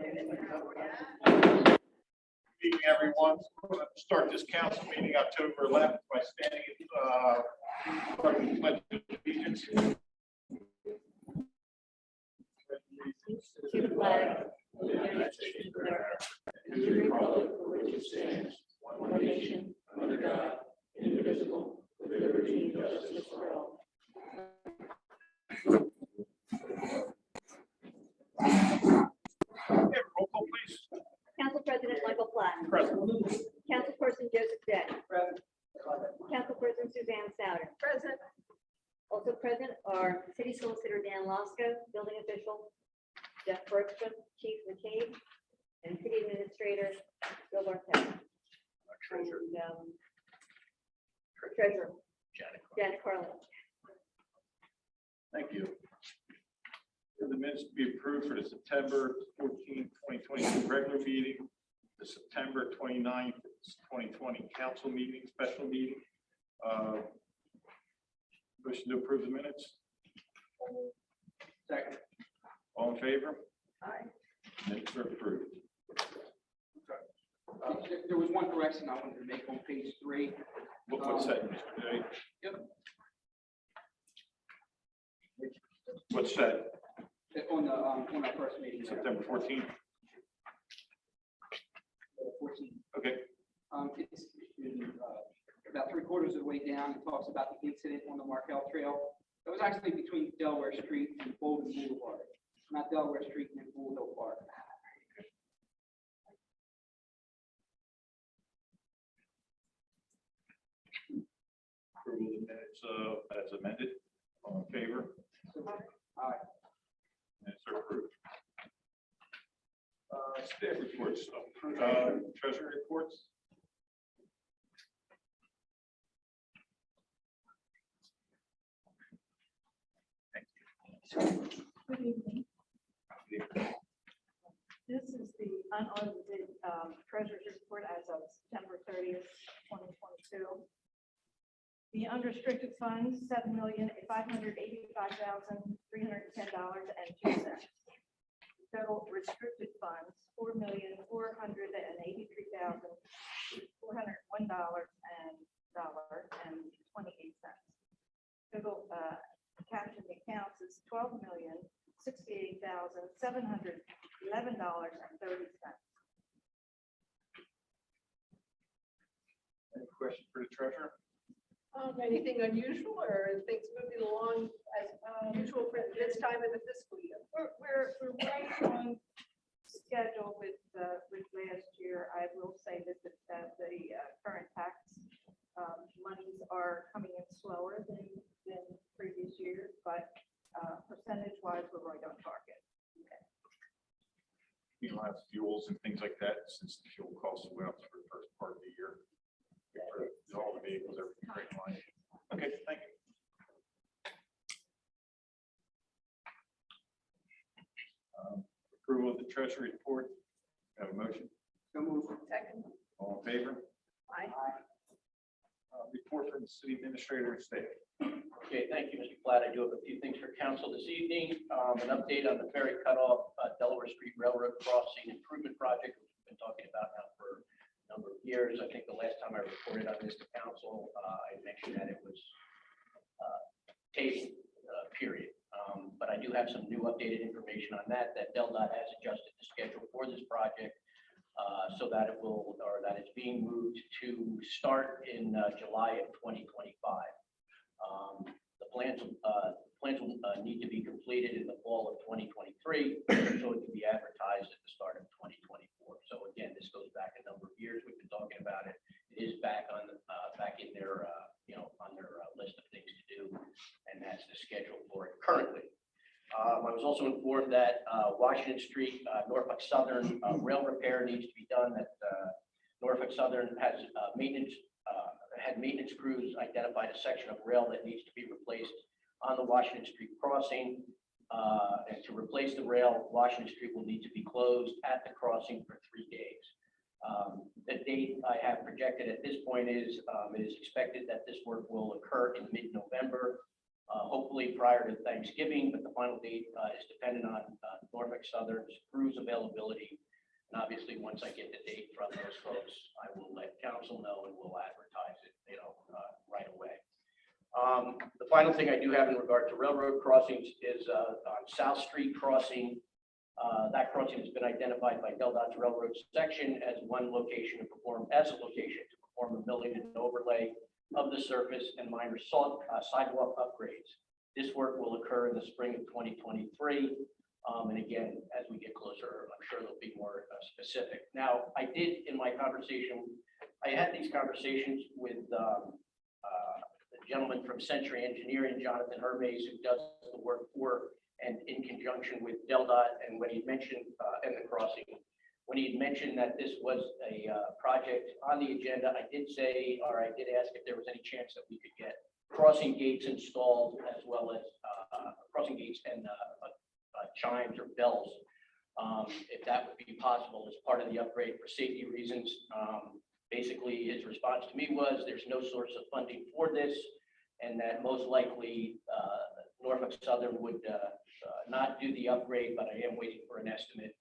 Evening, everyone. We're going to start this council meeting October 11th by standing for the pledge of allegiance. To the flag of the United States of America, and to the republic for which it stands, one nation, under God, indivisible, with liberty and justice for all. Okay, roll call, please. Council President Michael Platt. Present. Councilperson Joseph Day. Present. Councilperson Suzanne Souter. Present. Also present are City Solicitor Dan Lunasco, Building Official Jeff Bergstrom, Chief McCabe, and City Administrator Bill Barthel. Treasurer. And, Treasurer Janet Carlin. Thank you. The minutes to be approved for the September 14, 2022 regular meeting, the September 29, 2020 council meeting, special meeting. Motion to approve the minutes. Second. All in favor? Aye. Minutes are approved. There was one correction I wanted to make on page 3. What's that, Mr. Day? Yep. What's that? On our first meeting. September 14th? 14. Okay. It's about 3/4 of the way down. It talks about the incident on the Markel Trail. It was actually between Delaware Street and Bolden Boulevard, not Delaware Street and Bull Hill Park. Approval of the minutes as amended. All in favor? Aye. Minutes are approved. Staff reports. Treasury reports. Good evening. This is the unaudited treasurer's report as of September 30th, 2022. The unrestricted funds, $7,585,310.02. Total restricted funds, $4,483,401.28. Total cash in the accounts is $12,068,711.30. Any questions for the treasurer? Anything unusual or things moving along as usual for this time of the fiscal year? We're right on schedule with last year. I will say that the current tax monies are coming in slower than previous years, but percentage-wise, we're right on target. You know, have fuels and things like that, since the fuel costs went up for the first part of the year. For all the vehicles, everything right in line. Okay, thank you. Approval of the treasury report. Have a motion. So moved. Second. All in favor? Aye. Report from the city administrator and staff. Okay, thank you, Mr. Platt. I do have a few things for council this evening. An update on the Ferry Cutoff Delaware Street Railroad Crossing Improvement Project, which we've been talking about now for a number of years. I think the last time I reported on this to council, I mentioned that it was tabled, period. But I do have some new updated information on that DelDOT has adjusted the schedule for this project so that it's being moved to start in July of 2025. The plans will need to be completed in the fall of 2023, so it can be advertised at the start of 2024. So again, this goes back a number of years. We've been talking about it. It is back on back in their on their list of things to do, and that's the schedule for it currently. I was also informed that Washington Street, Norfolk Southern rail repair needs to be done. That Norfolk Southern has had maintenance crews identified a section of rail that needs to be replaced on the Washington Street crossing. And to replace the rail, Washington Street will need to be closed at the crossing for 3 days. The date I have projected at this point is it is expected that this work will occur in mid-November. hopefully prior to Thanksgiving, but the final date is dependent on Norfolk Southern's crews availability. And obviously, once I get the date from those folks, I will let council know and we'll advertise it, right away. The final thing I do have in regard to railroad crossings is on South Street crossing. That crossing has been identified by DelDOT's railroad section as one location to perform, a milling and overlay of the surface and minor sidewalk upgrades. This work will occur in the spring of 2023. And again, as we get closer, I'm sure there'll be more specific. Now, I did in my conversation, I had these conversations with the gentleman from Century Engineering, Jonathan Hermes, who does the work for and in conjunction with DelDOT. And when he mentioned, and the crossing, when he had mentioned that this was a project on the agenda, I did say, or I did ask if there was any chance that we could get crossing gates installed, as well as crossing gates and chimes or bells, if that would be possible as part of the upgrade for safety reasons. Basically, his response to me was there's no source of funding for this, and that most likely Norfolk Southern would not do the upgrade, but I am waiting for an estimate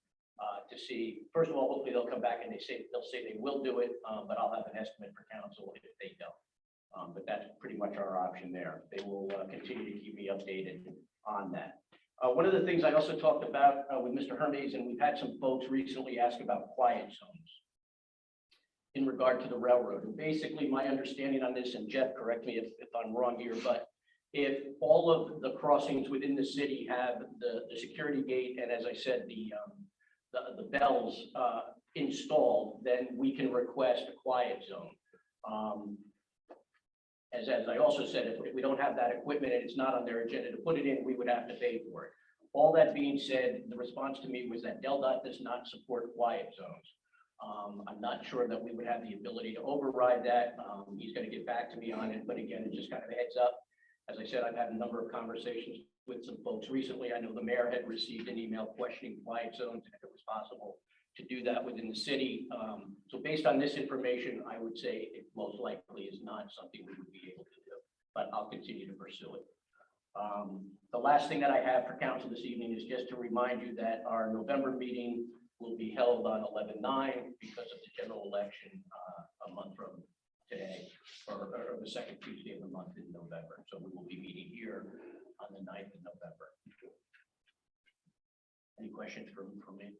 to see. First of all, hopefully they'll come back and they'll say they will do it, but I'll have an estimate for council if they don't. But that's pretty much our option there. They will continue to keep me updated on that. One of the things I also talked about with Mr. Hermes, and we've had some folks recently ask about quiet zones in regard to the railroad. And basically my understanding on this, and Jeff, correct me if I'm wrong here, but if all of the crossings within the city have the security gate, and as I said, the bells installed, then we can request a quiet zone. As I also said, if we don't have that equipment and it's not on their agenda to put it in, we would have to pay for it. All that being said, the response to me was that DelDOT does not support quiet zones. I'm not sure that we would have the ability to override that. He's going to get back to me on it, but again, it's just kind of a heads up. As I said, I've had a number of conversations with some folks recently. I know the mayor had received an email questioning quiet zones and if it was possible to do that within the city. So based on this information, I would say it most likely is not something we would be able to do, but I'll continue to pursue it. The last thing that I have for council this evening is just to remind you that our November meeting will be held on 11/9 because of the general election a month from today, or the second Tuesday of the month in November. So we will be meeting here on the 9th of November. Any questions from me?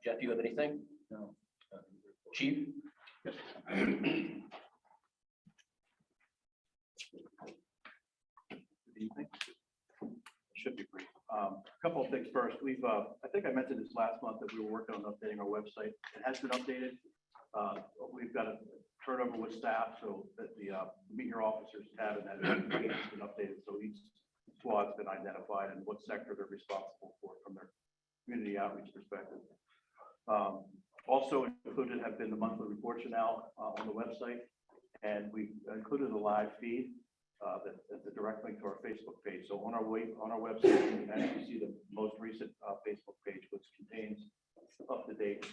Jeff, you have anything? No. Chief? Yes. Good evening. Should be brief. A couple of things first. I think I mentioned this last month that we were working on updating our website. It has been updated. We've got a turnover with staff, so that the meet your officers tab and that has been updated. So each squad's been identified and what sector they're responsible for from their community outreach perspective. Also included have been the monthly reports now on the website, and we included a live feed that's a direct link to our Facebook page. So on our website, you can actually see the most recent Facebook page, which contains up-to-date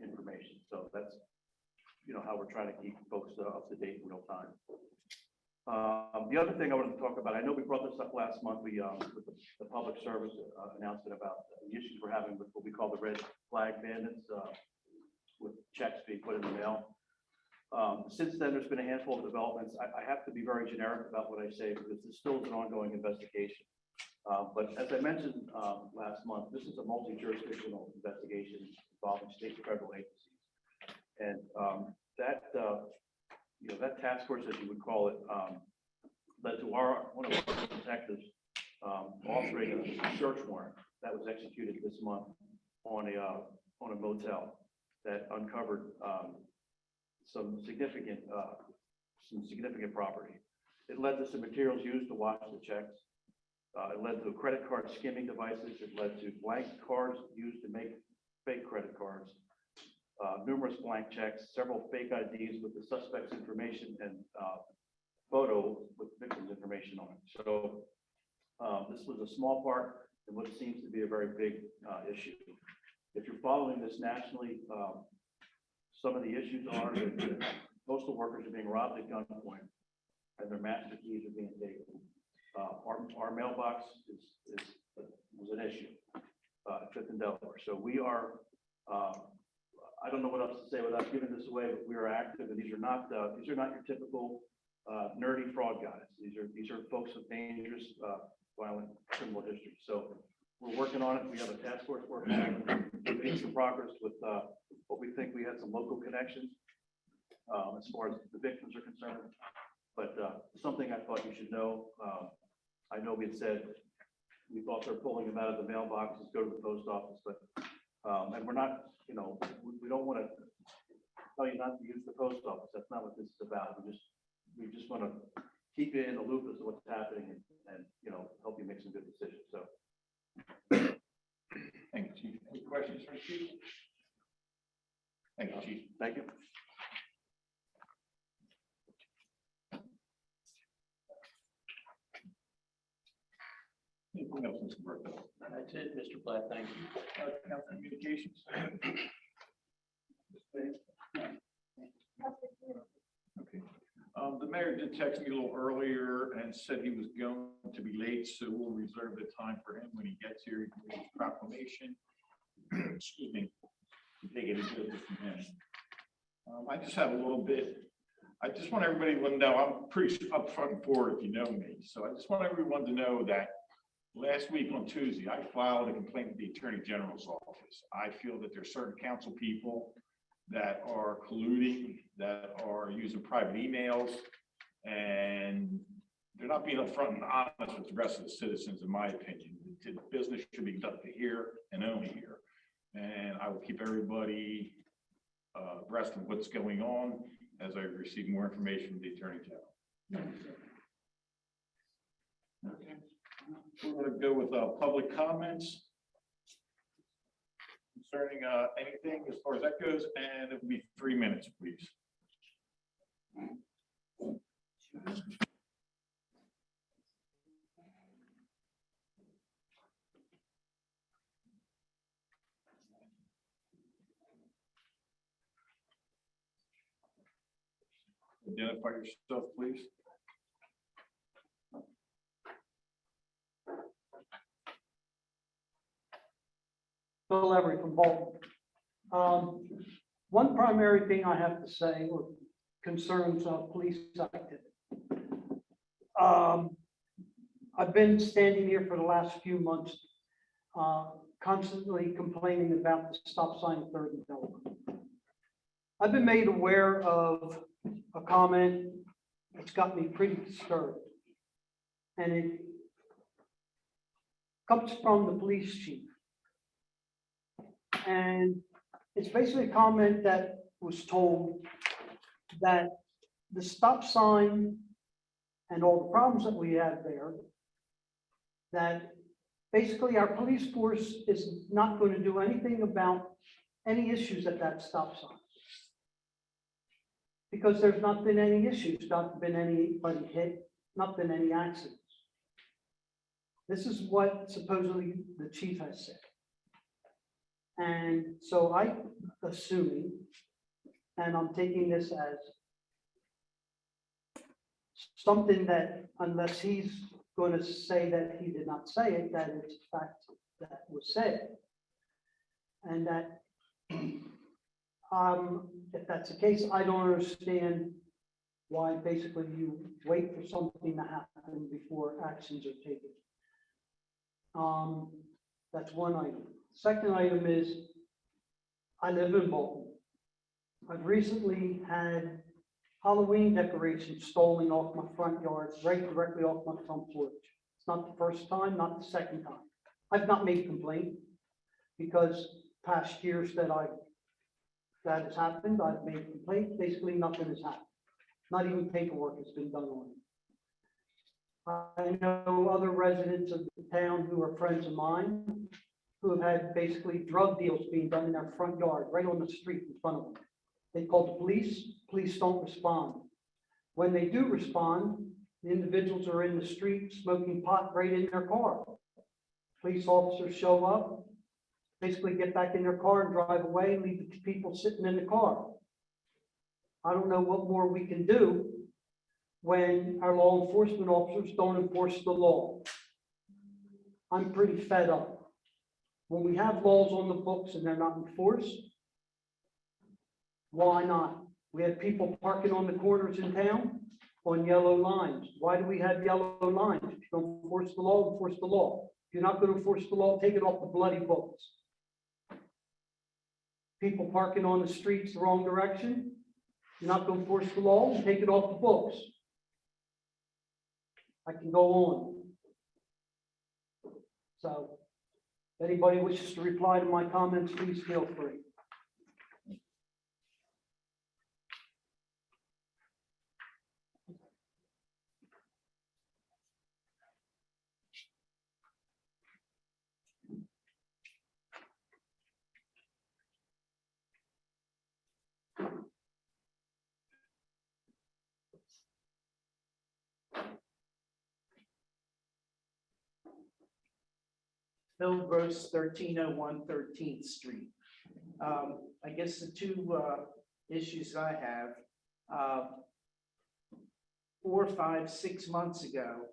information. So that's how we're trying to keep folks up to date in real time. The other thing I wanted to talk about, I know we brought this up last month. We with the public service announcement about the issues we're having with what we call the red flag bandits, with checks being put in the mail. Since then, there's been a handful of developments. I have to be very generic about what I say because this still is an ongoing investigation. But as I mentioned last month, this is a multi-jurisdictional investigation involving state and federal agencies, and that task force, as you would call it, led to one of our detectives authoring a search warrant that was executed this month on a motel that uncovered some significant property. It led to some materials used to wash the checks. It led to credit card skimming devices. It led to blank cards used to make fake credit cards, numerous blank checks, several fake IDs with the suspect's information and photo with victim's information on it. So this was a small part in what seems to be a very big issue. If you're following this nationally, some of the issues are that postal workers are being robbed at gunpoint. and their master keys are being taken. Our mailbox was an issue, Fifth and Delaware. So we are, I don't know what else to say without giving this away, but we are active, and these are not your typical nerdy fraud guys. These are folks with dangerous, violent criminal history. So we're working on it. We have a task force working on it. We're making some progress with what we think we had some local connections as far as the victims are concerned. But something I thought you should know. I know we had said we thought they're pulling them out of the mailboxes, go to the post office, but and we're not, we don't want to tell you not to use the post office. That's not what this is about. We just want to keep you in the loop as to what's happening and help you make some good decisions. So. Thank you, Chief. Any questions for the Chief? Thank you, Chief. Thank you. Anything else, Mr. Burke? That's it, Mr. Platt, thank you. Council Communications? Okay. The mayor did text me a little earlier and said he was going to be late, so we'll reserve the time for him when he gets here. He can read his proclamation. Excuse me. Take it as good from him. I just have a little bit. I just want everybody to know I'm pretty upfront and forward if you know me. So I just want everyone to know that last week on Tuesday, I filed a complaint with the Attorney General's office. I feel that there's certain council people that are colluding, that are using private emails, and they're not being upfront and honest with the rest of the citizens, in my opinion. The business should be conducted here and only here. And I will keep everybody abreast of what's going on as I receive more information from the Attorney General. Okay. We're going to go with public comments concerning anything as far as that goes, and it will be 3 minutes, please. Identify yourself, please. Bill Every from Bolton. One primary thing I have to say concerns police activity. I've been standing here for the last few months, constantly complaining about the stop sign at 3rd and Delaware. I've been made aware of a comment that's got me pretty disturbed. And it comes from the police chief. And it's basically a comment that was told that the stop sign and all the problems that we have there, that basically our police force is not going to do anything about any issues at that stop sign. Because there's not been any issues, not been anybody hit, not been any accidents. This is what supposedly the chief has said. And so I'm assuming, and I'm taking this as something that, unless he's going to say that he did not say it, that it's a fact that was said. And that if that's the case, I don't understand why basically you wait for something to happen before actions are taken. That's one item. Second item is, I live in Bolton. I've recently had Halloween decorations stolen off my front yard, right directly off my front porch. It's not the first time, not the second time. I've not made a complaint because past years that has happened, I've made a complaint. Basically, nothing has happened. Not even paperwork has been done on it. I know other residents of the town who are friends of mine who have had basically drug deals being done in their front yard, right on the street in front of them. They call the police don't respond. When they do respond, the individuals are in the street smoking pot right in their car. Police officers show up, basically get back in their car and drive away, leave the people sitting in the car. I don't know what more we can do, when our law enforcement officers don't enforce the law. I'm pretty fed up. When we have laws on the books and they're not enforced, why not? We have people parking on the corners in town on yellow lines. Why do we have yellow lines? If you don't enforce the law, enforce the law. If you're not going to enforce the law, take it off the bloody books. People parking on the streets the wrong direction, you're not going to enforce the law, take it off the books. I can go on. So, if anybody wishes to reply to my comments, please feel free. Bill Gross, 1301 13th Street. I guess the two issues I have, 4, 5, 6 months ago,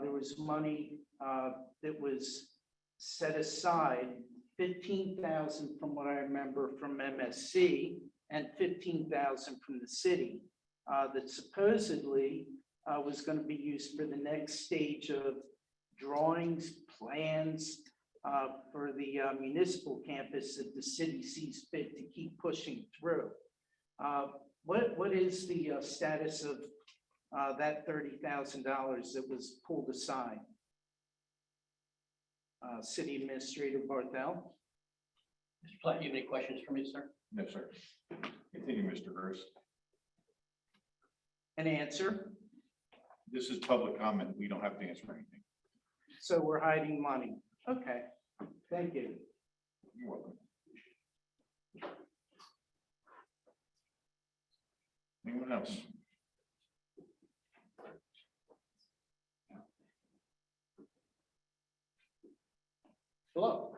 there was money that was set aside, 15,000 from what I remember from MSC and 15,000 from the city that supposedly was going to be used for the next stage of drawings, plans for the municipal campus that the city sees fit to keep pushing through. What is the status of that $30,000 that was pulled aside? City Administrator Barthel. Mr. Platt, you have any questions for me, sir? No, sir. Continue, Mr. Gross. An answer. This is public comment. We don't have to answer anything. So we're hiding money. Okay, thank you. You're welcome. Anyone else? Hello.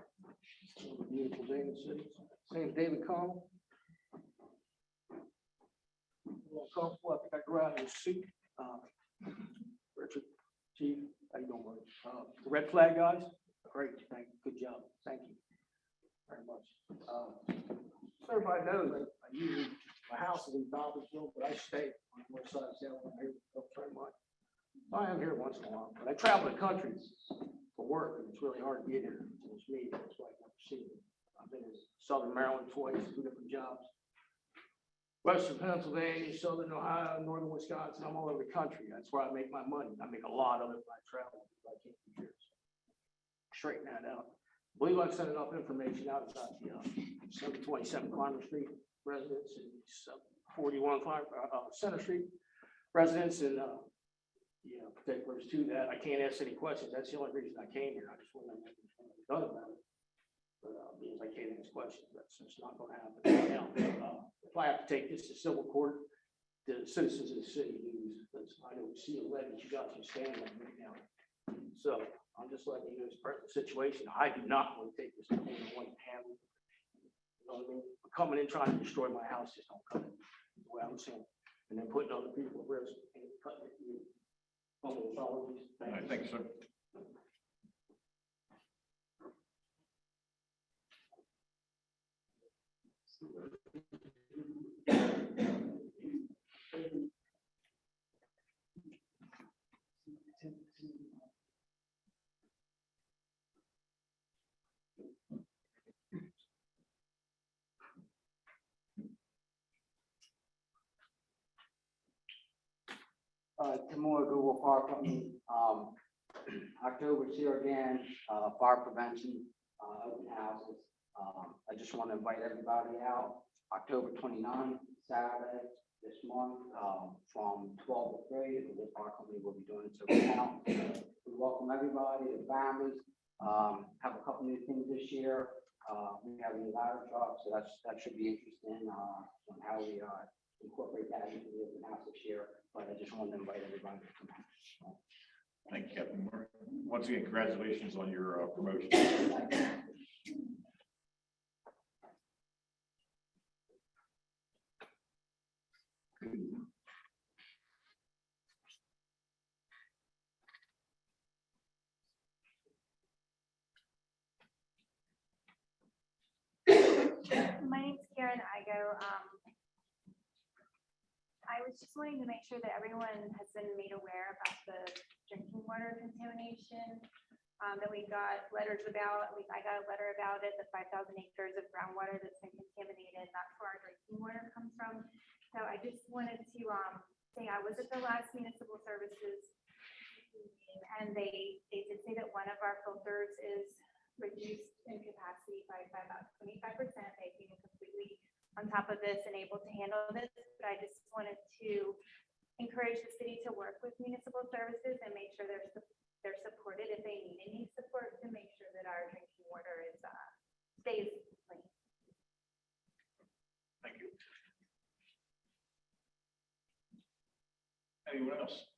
Beautiful day in the city. Name's David Connell. A little comfortable. I think I grew out in a suit. Richard, Chief, how you doing, buddy? The red flag guys? Great, thank you. Good job. Thank you very much. So everybody knows that I usually, my house is in Dobbinsville, but I stay on the west side of Delaware. I don't very much. I am here once in a while, but I travel the country for work, and it's really hard to get here to this meeting. That's why I've never seen it. I've been in Southern Maryland twice, 2 different jobs. Western Pennsylvania, Southern Ohio, Northern Wisconsin, I'm all over the country. That's where I make my money. I make a lot of it when I travel. I can't be here. Straighten that out. I believe I've sent enough information out about the 727 Climber Street residents and 41 Center Street residents and particulars to that. I can't ask any questions. That's the only reason I came here. I just want to know what's done about it. But because I can't ask questions, that's just not going to happen. Now, if I have to take this to civil court, the citizens of the city lose. I know we see a letter that you got some standing on right now. So I'm just letting you know this present situation. I do not want to take this to one handle. You know what I mean? Coming in trying to destroy my house just don't come in. The way I'm saying, and then putting other people at risk and cutting it. All right, thanks, sir. Timur Google Fire Company. October's here again, fire prevention, open houses. I just want to invite everybody out, October 29th, Saturday, this month, from 12 to 3. The fire company will be doing it. So now, we welcome everybody, the families, have a couple new things this year. We have a new ladder truck, so that should be interesting on how we incorporate that into the open house this year. But I just wanted to invite everybody to come out. Thank you, Captain Moore. Once again, congratulations on your promotion. my name's Karen Igo. I was just wanting to make sure that everyone has been made aware about the drinking water contamination that we got letters about. I got a letter about it, the 5,000 acres of groundwater that's been contaminated. That's where our drinking water comes from. So I just wanted to say I was at the last municipal services meeting, and they did say that one of our filters is reduced in capacity by about 25%, making it completely on top of this and able to handle this. But I just wanted to encourage the city to work with municipal services and make sure they're supported if they need any support to make sure that our drinking water is stays clean. Thank you. Anyone else?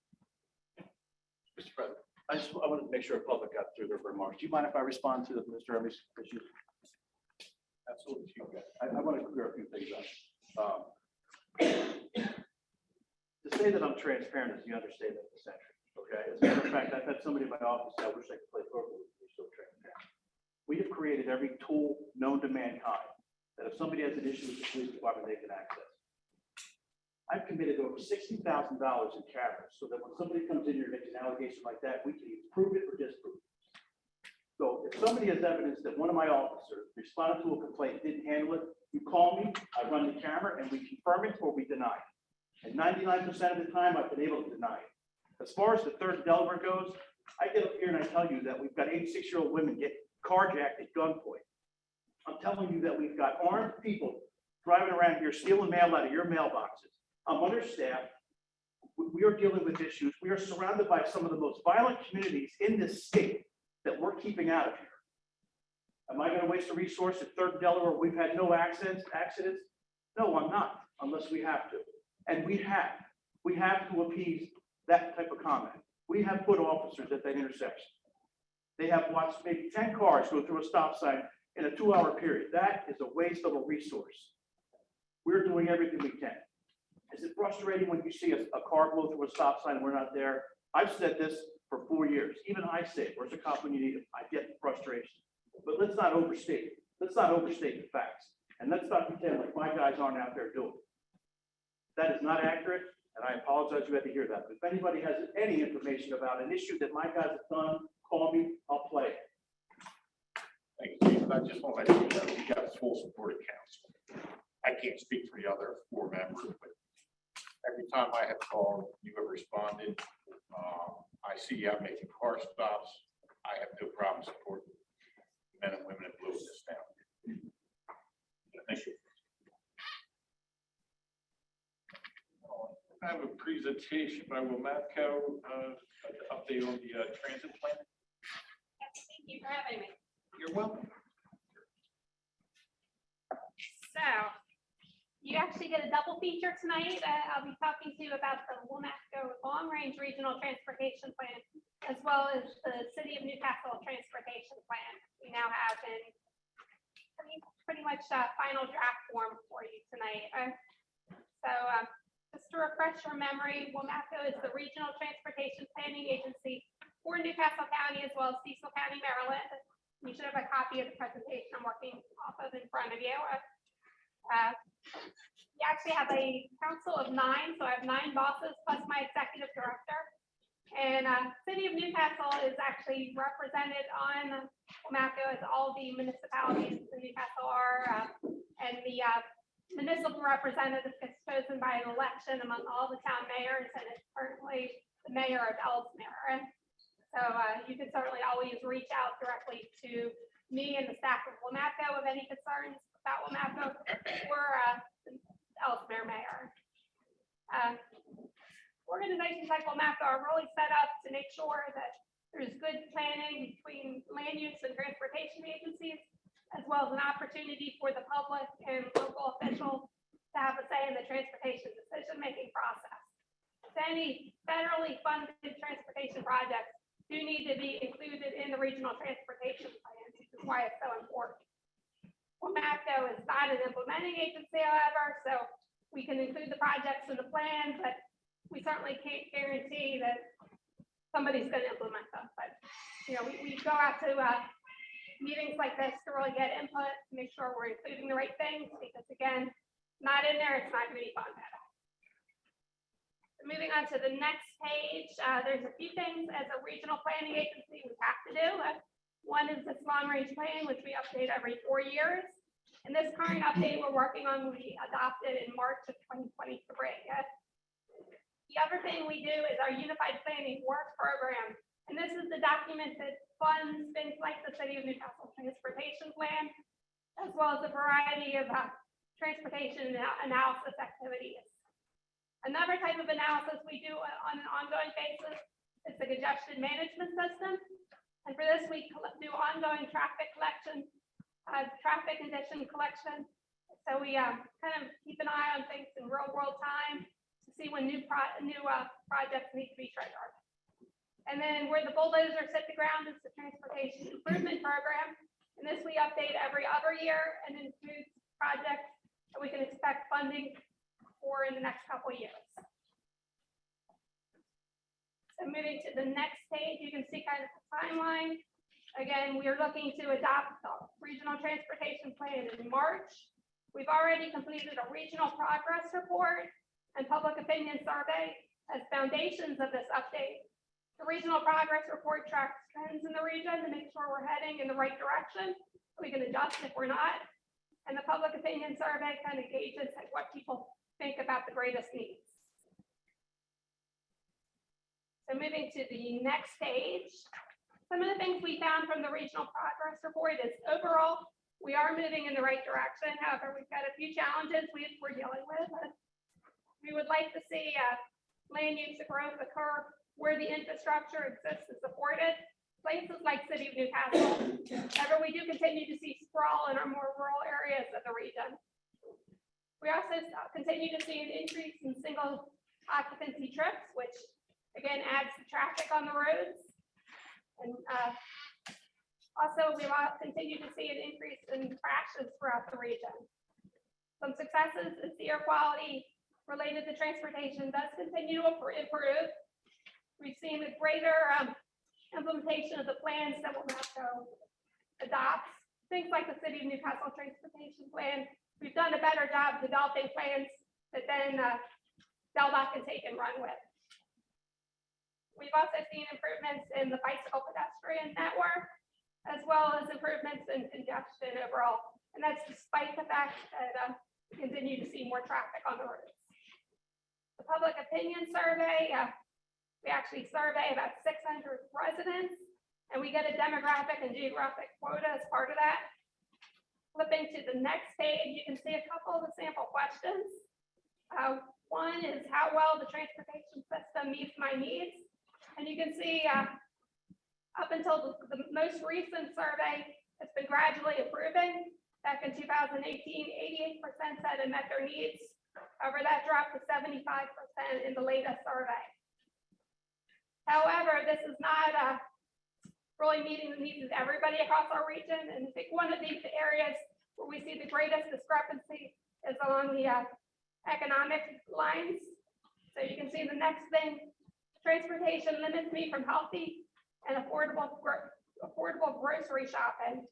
Mr. President, I wanted to make sure the public got through their remarks. Do you mind if I respond to Mr. Emmy's issue? Absolutely. I want to clear a few things up. To say that I'm transparent is the understatement of the century, okay? As a matter of fact, I've had somebody in my office say, I wish I could play poker with you, so transparent. We have created every tool known to mankind that if somebody has an issue with the police department, they can access. I've committed over $60,000 in cameras so that when somebody comes in here and makes an allegation like that, we can either prove it or disprove it. So if somebody has evidence that one of my officers responded to a complaint, didn't handle it, you call me, I run the camera, and we confirm it or we deny it. And 99% of the time, I've been able to deny it. As far as the 3rd Delaware goes, I get up here and I tell you that we've got 86-year-old women get carjacked at gunpoint. I'm telling you that we've got armed people driving around here stealing mail out of your mailboxes. I'm understaffed. We are dealing with issues. We are surrounded by some of the most violent communities in this state that we're keeping out of here. Am I going to waste a resource at 3rd Delaware? We've had no accidents? No, I'm not, unless we have to. And we have to appease that type of comment. We have put officers at that intersection. They have watched maybe 10 cars go through a stop sign in a 2-hour period. That is a waste of a resource. We're doing everything we can. Is it frustrating when you see a car blow through a stop sign and we're not there? I've said this for 4 years. Even I say it. Where's the cop when you need him? I get the frustration. But let's not overstate it. Let's not overstate the facts. And let's not pretend like my guys aren't out there doing it. That is not accurate, and I apologize you had to hear that. But if anybody has any information about an issue that my guys have done, call me, I'll play it. Thank you, Chief. I just want to let you know, you got full support of council. I can't speak for the other 4 members, but every time I have called, you have responded. I see you out making car stops. I have no problem supporting men and women in blue in this town. Thank you. I have a presentation by Lunasco, update on the transit plan. Thank you for having me. You're welcome. So you actually get a double feature tonight. I'll be talking to you about the Lunasco Long Range Regional Transportation Plan, as well as the City of Newcastle Transportation Plan. We now have in pretty much final draft form for you tonight. Just to refresh your memory, Lunasco is the regional transportation planning agency for Newcastle County as well as Cecil County, Maryland. You should have a copy of the presentation I'm working off of in front of you. We actually have a council of 9, so I have 9 bosses plus my executive director. And City of Newcastle is actually represented on Lunasco as all the municipalities in Newcastle are, and the municipal representative gets chosen by an election among all the town mayors, and it's currently the mayor of Ellesmere. So you can certainly always reach out directly to me and the staff of Lunasco with any concerns about Lunasco or the Ellesmere mayor. Organizations like Lunasco are really set up to make sure that there's good planning between land use and transportation agencies, as well as an opportunity for the public and local officials to have a say in the transportation decision-making process. So any federally funded transportation projects do need to be included in the regional transportation plan, which is why it's so important. Lunasco is not an implementing agency, however, so we can include the projects in the plan, but we certainly can't guarantee that somebody's going to implement them. But we go out to meetings like this to really get input, to make sure sure we're including the right things, because again, not in there, it's not going to be fun. Moving on to the next page, there's a few things as a regional planning agency we have to do. One is this long-range plan, which we update every 4 years. And this current update we're working on, we adopted in March of 2023. The other thing we do is our Unified Planning Work Program. And this is the document that funds things like the City of Newcastle Transportation Plan, as well as a variety of transportation analysis activities. Another type of analysis we do on an ongoing basis is the congestion management system. And for this, we do ongoing traffic collection, traffic condition collection. So we kind of keep an eye on things in real world time to see when new projects need to be triggered. And then where the bulldozers hit the ground is the transportation improvement program. And this we update every other year and includes projects that we can expect funding for in the next couple of years. So moving to the next page, you can see kind of the timeline. Again, we are looking to adopt the regional transportation plan in March. We've already completed a regional progress report and public opinion survey as foundations of this update. The regional progress report tracks trends in the region to make sure we're heading in the right direction. We can adjust if we're not. And the public opinion survey kind of gauges what people think about the greatest needs. So moving to the next page, some of the things we found from the regional progress report is overall, we are moving in the right direction. However, we've got a few challenges we're dealing with. We would like to see land use growth occur where the infrastructure exists and supported, places like City of Newcastle. However, we do continue to see sprawl in our more rural areas of the region. We also continue to see an increase in single occupancy trips, which again adds to traffic on the roads. And also we will continue to see an increase in crashes throughout the region. Some successes is the air quality related to transportation does continue to improve. We've seen a greater implementation of the plans that Lunasco adopts. Things like the City of Newcastle Transportation Plan. We've done a better job developing plans that then DELDOT can take and run with. We've also seen improvements in the bicycle pedestrian network, as well as improvements in congestion overall. And that's despite the fact that we continue to see more traffic on the roads. The public opinion survey, we actually survey about 600 residents, and we get a demographic and geographic quota as part of that. Flipping to the next page, you can see a couple of the sample questions. One is how well the transportation system meets my needs. And you can see up until the most recent survey, it's been gradually improving. Back in 2018, 88% said it met their needs. However, that dropped to 75% in the latest survey. However, this is not really meeting the needs of everybody across our region. And I think one of the areas where we see the greatest discrepancy is along the economic lines. So you can see the next thing, transportation limits me from healthy and affordable grocery shopping.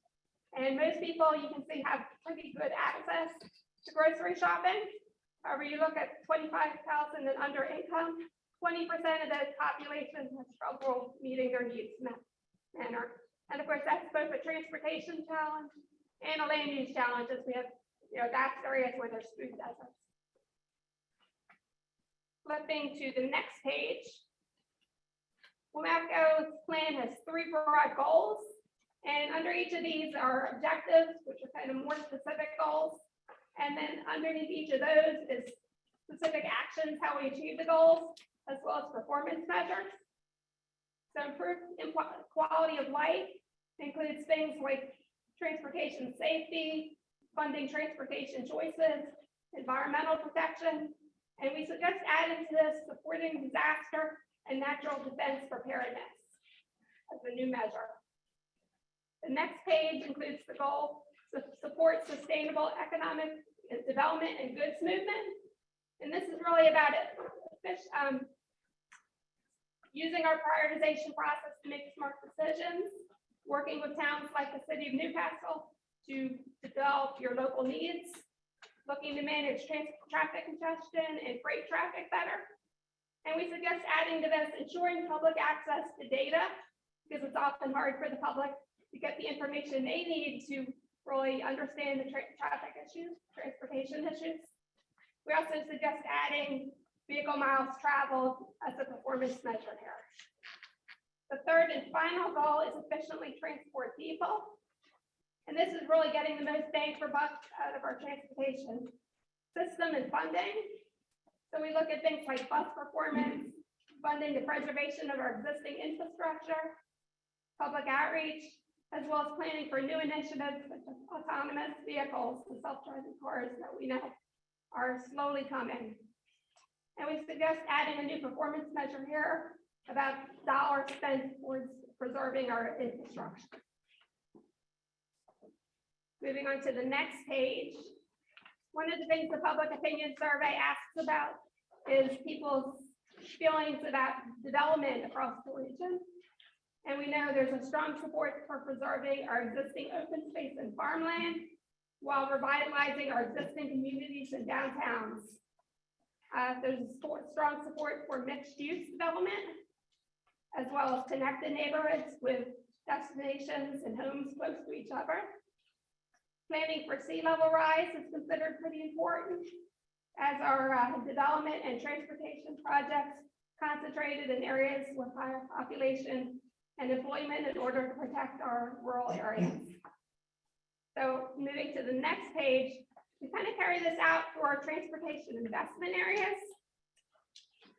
And most people, you can see, have pretty good access to grocery shopping. However, you look at 25,000 and under income, 20% of the population has trouble meeting their needs in that manner. And of course, that's both a transportation challenge and a land use challenge, as we have, that's areas where there's food deserts. Flipping to the next page. Lunasco's plan has 3 broad goals, and under each of these are objectives, which are kind of more specific goals. And then underneath each of those is specific actions, how we achieve the goals, as well as performance measures. So improved quality of life includes things like transportation safety, funding transportation choices, environmental protection, and we suggest adding to this supporting disaster and natural defense preparedness as a new measure. The next page includes the goal to support sustainable economic development and goods movement. And this is really about it. Using our prioritization process to make smart decisions, working with towns like the City of Newcastle to develop your local needs, looking to manage traffic congestion and freight traffic better. And we suggest adding to this ensuring public access to data, because it's often hard for the public to get the information they need to really understand the traffic issues, transportation issues. We also suggest adding vehicle miles traveled as a performance measure here. The third and final goal is efficiently transport people. And this is really getting the most bang for buck out of our transportation system and funding. So we look at things like bus performance, funding the preservation of our existing infrastructure, public outreach, as well as planning for new initiatives such as autonomous vehicles and self-driving cars that we know are slowly coming. And we suggest adding a new performance measure here about dollars spent towards preserving our infrastructure. Moving on to the next page. One of the things the public opinion survey asks about is people's feelings about development across the region. And we know there's a strong support for preserving our existing open space and farmland while revitalizing our existing communities and downtowns. There's strong support for mixed use development, as well as connected neighborhoods with destinations and homes close to each other. Planning for sea level rise is considered pretty important, as our development and transportation projects concentrated in areas with higher population and employment in order to protect our rural areas. So moving to the next page, we kind of carry this out for our transportation investment areas.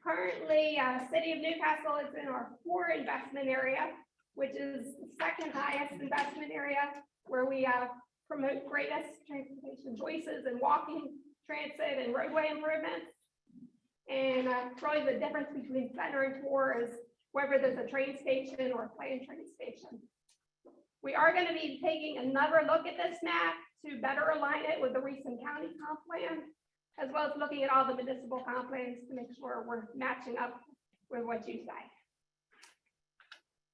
Currently, City of Newcastle is in our core investment area, which is the second highest investment area, where we promote greatest transportation choices and walking, transit, and roadway improvements. And probably the difference between center and core is whether there's a train station or a planned train station. We are going to be taking another look at this map to better align it with the recent county comp plan, as well as looking at all the municipal comp plans to make sure we're matching up with what you say.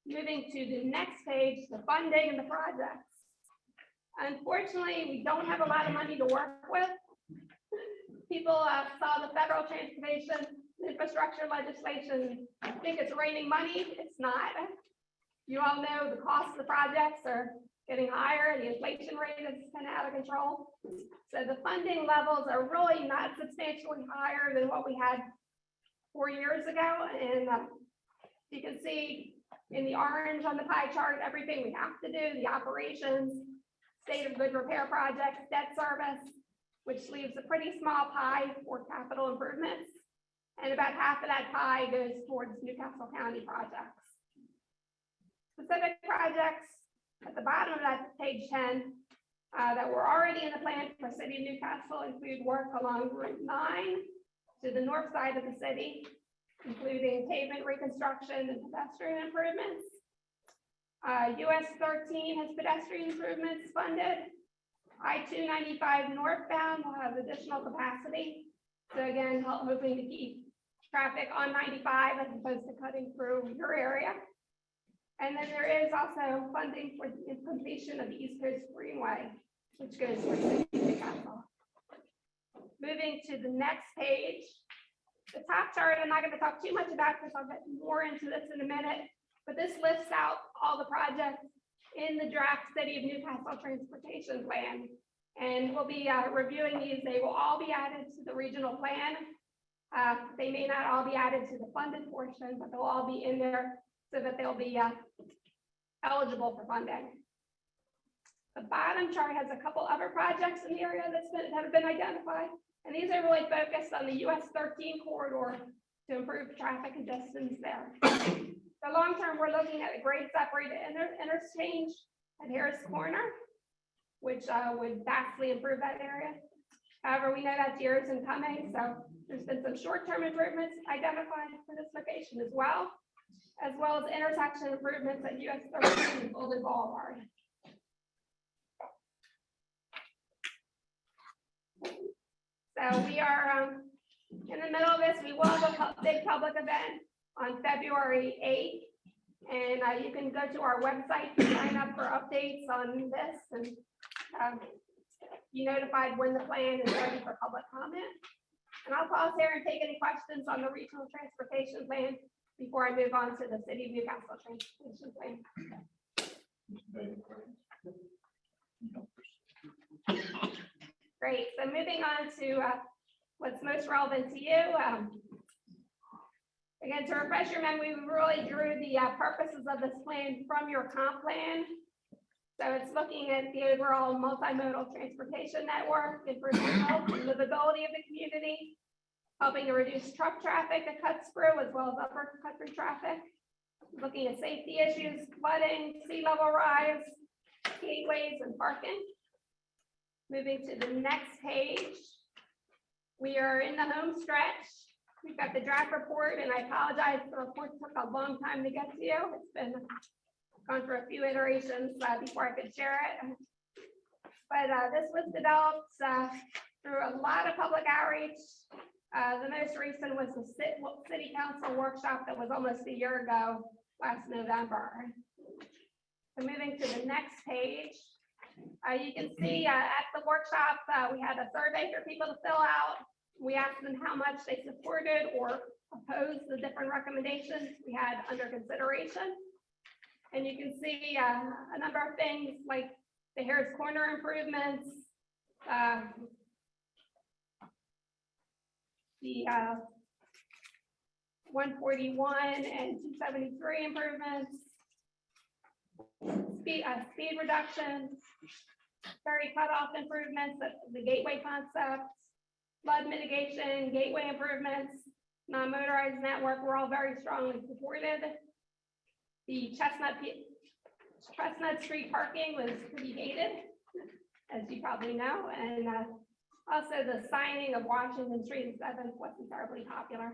Moving to the next page, the funding and the projects. Unfortunately, we don't have a lot of money to work with. People saw the federal transportation infrastructure legislation, think it's raining money. It's not. You all know the cost of the projects are getting higher. The inflation rate is kind of out of control. So the funding levels are really not substantially higher than what we had 4 years ago. And you can see in the orange on the pie chart, everything we have to do, the operations, state of good repair projects, debt service, which leaves a pretty small pie for capital improvements. And about half of that pie goes towards Newcastle County projects. Specific projects at the bottom of that page 10 that were already in the plan for City of Newcastle include work along Route 9 to the north side of the city, including pavement reconstruction and pedestrian improvements. US 13 has pedestrian improvements funded. I-295 northbound will have additional capacity. So again, hoping to keep traffic on 95 as opposed to cutting through your area. And then there is also funding for the completion of the East Coast Greenway, which goes for City of Newcastle. Moving to the next page, the top chart, I'm not going to talk too much about this. I'll get more into this in a minute, but this lists out all the projects in the draft City of Newcastle transportation plan. And we'll be reviewing these. They will all be added to the regional plan. They may not all be added to the funded portion, but they'll all be in there so that they'll be eligible for funding. The bottom chart has a couple other projects in the area that have been identified. And these are really focused on the US 13 corridor to improve traffic and distance there. So long term, we're looking at a grade separated interchange at Harris Corner, which would vastly improve that area. However, we know that's years in coming, so there's been some short-term improvements identified for this location as well as intersection improvements at US 13 and Golden Boulevard. So we are in the middle of this. We will have a big public event on February 8th. And you can go to our website to sign up for updates on this and be notified when the plan is ready for public comment. And I'll pause here and take any questions on the regional transportation plan before I move on to the city of Newcastle transportation plan. Great, so moving on to what's most relevant to you. Again, to refresh your memory, we really drew the purposes of this plan from your comp plan. So it's looking at the overall multimodal transportation network, improving health and livability of the community, helping to reduce truck traffic that cuts through as well as upper country traffic, looking at safety issues, flooding, sea level rise, gateways, and parking. Moving to the next page, we are in the home stretch. We've got the draft report, and I apologize, the report took a long time to get to you. It's been gone through a few iterations before I could share it. But this was developed through a lot of public outreach. The most recent was the city council workshop that was almost a year ago, last November. So moving to the next page, you can see at the workshop, we had a survey for people to fill out. We asked them how much they supported or opposed the different recommendations we had under consideration. And you can see a number of things like the Harris Corner improvements, the 141 and 273 improvements, speed reductions, Ferry cutoff improvements, the gateway concepts, flood mitigation, gateway improvements, non-motorized network were all very strongly supported. The Chestnut Street parking was pretty dated, as you probably know, and also the signing of Washington Street and 7th wasn't terribly popular.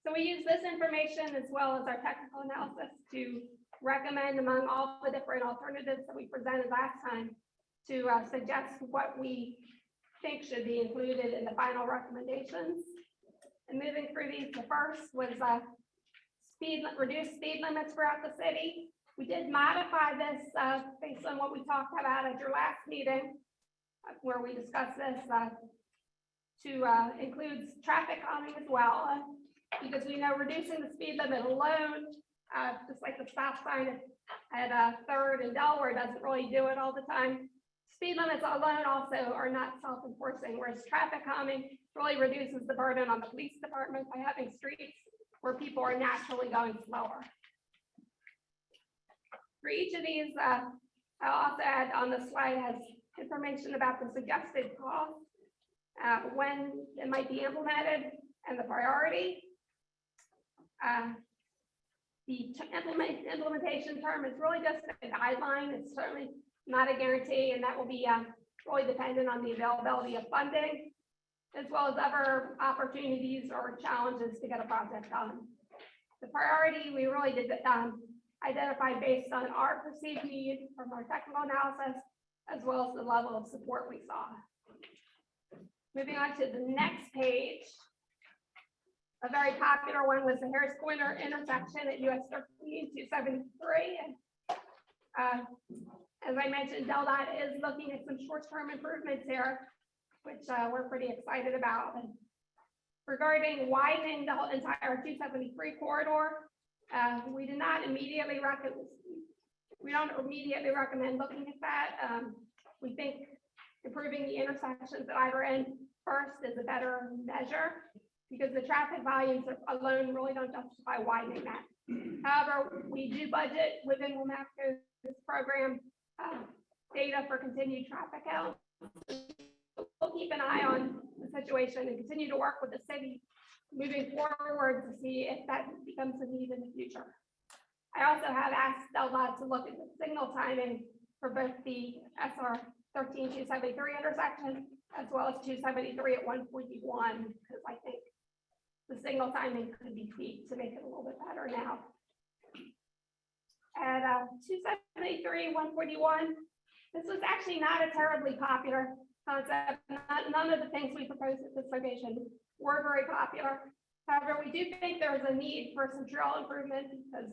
So we use this information as well as our technical analysis to recommend among all the different alternatives that we presented last time to suggest what we think should be included in the final recommendations. And moving through these, the first was reduced speed limits throughout the city. We did modify this based on what we talked about at your last meeting, where we discussed this to include traffic calming as well, because we know reducing the speed limit alone, just like the stop sign at 3rd and Delaware doesn't really do it all the time. Speed limits alone also are not self-enforcing, whereas traffic calming really reduces the burden on the police department by having streets where people are naturally going slower. For each of these, I'll also add on the slide has information about the suggested cost, when it might be implemented, and the priority. The implementation term is really just a guideline. It's certainly not a guarantee, and that will be really dependent on the availability of funding, as well as other opportunities or challenges to get a project done. The priority we really did identify based on our perceived need from our technical analysis, as well as the level of support we saw. Moving on to the next page. A very popular one was the Harris Corner intersection at US 13-273. And as I mentioned, DelDOT is looking at some short-term improvements here, which we're pretty excited about. And regarding widening the whole entire 273 corridor, we do not immediately recommend. We don't immediately recommend looking at that. We think improving the intersections at either end first is a better measure, because the traffic volumes alone really don't justify widening that. However, we do budget within Lunasco's program data for continued traffic count. We'll keep an eye on the situation and continue to work with the city moving forward to see if that becomes a need in the future. I also have asked DelDOT to look at the signal timing for both the SR 13-273 intersection as well as 273 at 141, because I think the signal timing could be tweaked to make it a little bit better now. At 273, 141, this was actually not a terribly popular concept. None of the things we proposed at this location were very popular. However, we do think there's a need for some trail improvement, because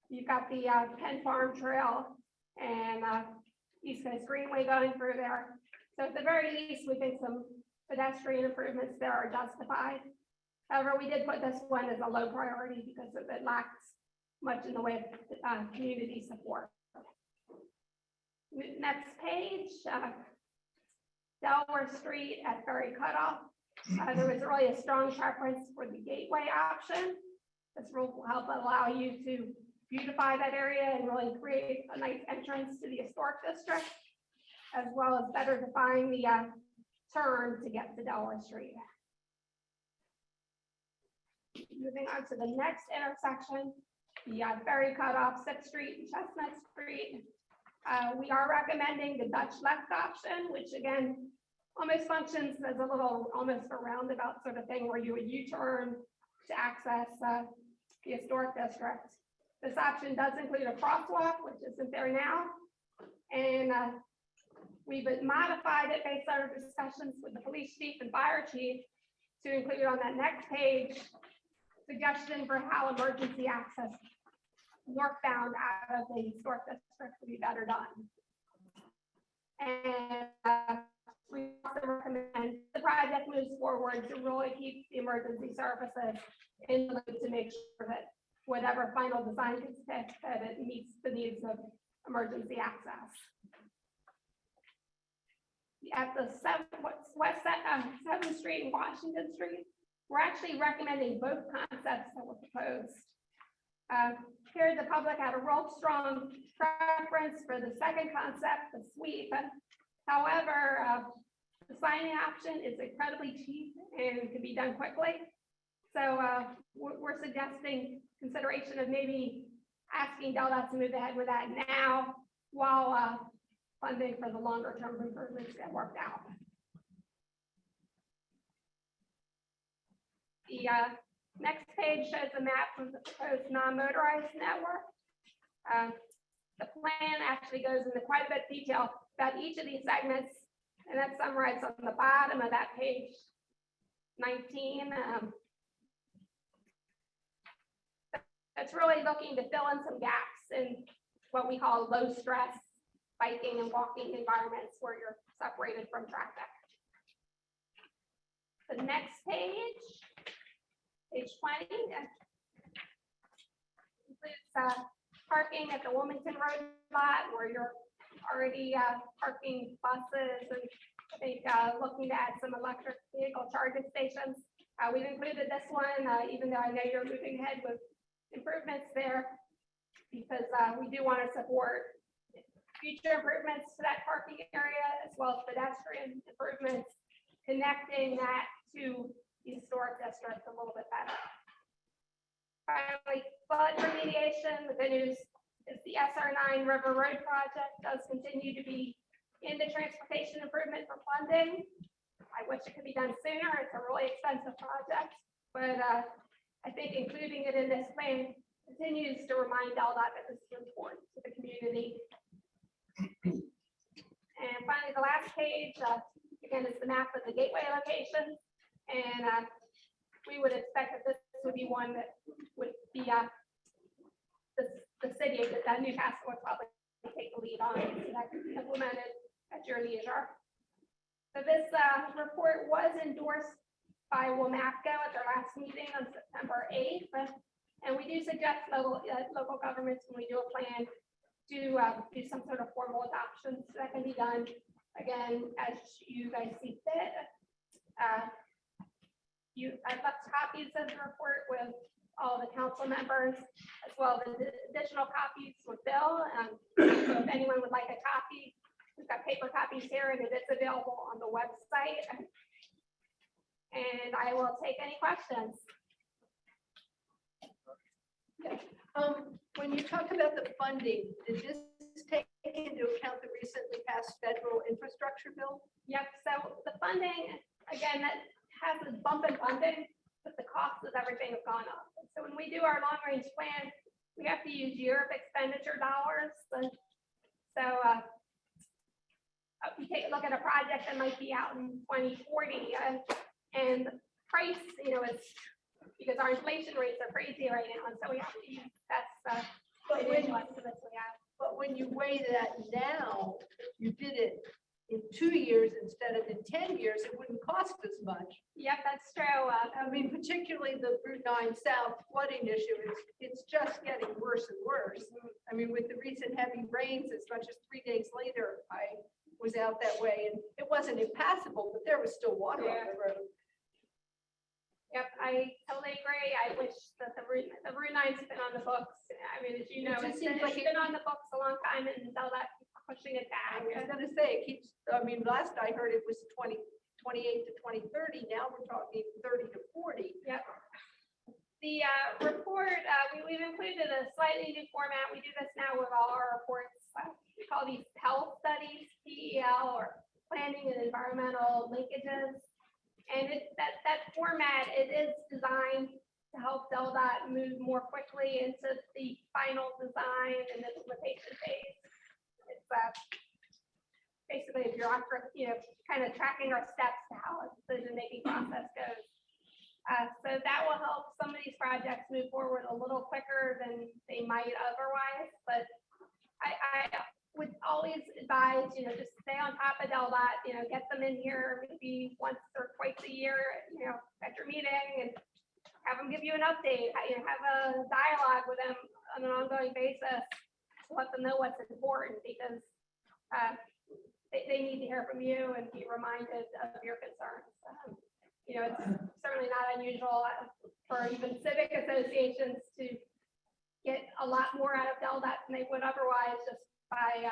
you've got the Penn Farm Trail and East Coast Greenway going through there. So at the very least, we think some pedestrian improvements there are justified. However, we did put this one as a low priority because it lacks much in the way of community support. Next page, Delaware Street at Ferry Cutoff. There was really a strong preference for the gateway option. This will help allow you to beautify that area and really create a nice entrance to the historic district, as well as better define the turn to get to Delaware Street. Moving on to the next intersection, the Ferry Cutoff 6th Street and Chestnut Street. We are recommending the Dutch left option, which again, almost functions as a little, almost a roundabout sort of thing where you would U-turn to access the historic district. This option does include a crosswalk, which isn't there now. And we've modified it based on our discussions with the police chief and fire chief to include on that next page, suggestion for how emergency access northbound out of the historic district would be better done. And we also recommend the project moves forward to really keep the emergency services in the loop to make sure that whatever final design gets picked, that it meets the needs of emergency access. At the 7th Street and Washington Street, we're actually recommending both concepts that were proposed. Here, the public had a real strong preference for the second concept, the sweep. However, the signing option is incredibly cheap and can be done quickly. So we're suggesting consideration of maybe asking DelDOT to move ahead with that now while funding for the longer term improvements get worked out. The next page shows a map of the proposed non-motorized network. The plan actually goes into quite a bit of detail about each of these segments, and that's summarized on the bottom of that page 19. That's really looking to fill in some gaps in what we call low stress biking and walking environments where you're separated from traffic. The next page, page 20, includes parking at the Wilmington Road lot where you're already parking buses and I think looking to add some electric vehicle charging stations. We've included this one, even though I know you're moving ahead with improvements there, because we do want to support future improvements to that parking area as well as pedestrian improvements, connecting that to the historic district a little bit better. Finally, flood remediation. The good news is the SR9 River Road project does continue to be in the transportation improvement for funding. I wish it could be done sooner. It's a really expensive project, but I think including it in this plan continues to remind DelDOT that this is important to the community. And finally, the last page, again, is the map of the gateway location. And we would expect that this would be one that would be the city that Newcastle would probably take the lead on, so that could be implemented at your leisure. So this report was endorsed by WMAPCO at their last meeting on September 8th. And we do suggest local governments, when we do a plan, to do some sort of formal adoption. So that can be done, again, as you guys see fit. I've left copies of the report with all the council members, as well as additional copies with Bill. So if anyone would like a copy, we've got paper copies here and it is available on the website. And I will take any questions. When you talk about the funding, did this take into account the recently passed federal infrastructure bill? Yep, so the funding, again, that has a bump in funding, but the costs of everything have gone up. So when we do our long range plan, we have to use year of expenditure dollars. So we take a look at a project that might be out in 2040 and the price, is because our inflation rates are crazy right now. And so we have to use that's the initial estimates we have. But when you weigh that now, you did it in 2 years instead of in 10 years, it wouldn't cost as much. Yep, that's true. I mean, particularly the Route 9 South flooding issue, it's just getting worse and worse. I mean, with the recent heavy rains, as much as 3 days later, I was out that way and it wasn't impassable, but there was still water on the road. Yep, I totally agree. I wish that the Route 9's been on the books. I mean, as you know, It just it's seems like been on the books a long time and they'll not keep pushing it I back. was gonna say, it keeps, I mean, last I heard it was 2028 to 2030. Now we're talking 30 to 40. Yep. The report, we've included a slightly new format. We do this now with all our reports. We call these health studies, PEL, or planning and environmental linkages. And that format, it is designed to help DelDOT move more quickly into the final design and implementation phase. It's basically a bureaucracy, kind of tracking our steps to how a decision-making process goes. So that will help some of these projects move forward a little quicker than they might otherwise. But I would always advise, just stay on top of DelDOT, get them in here maybe once or twice a year, at your meeting and have them give you an update, have a dialogue with them on an ongoing basis to let them know what's important because they need to hear from you and be reminded of your concerns. It's certainly not unusual for even civic associations to get a lot more out of DelDOT than they would otherwise just by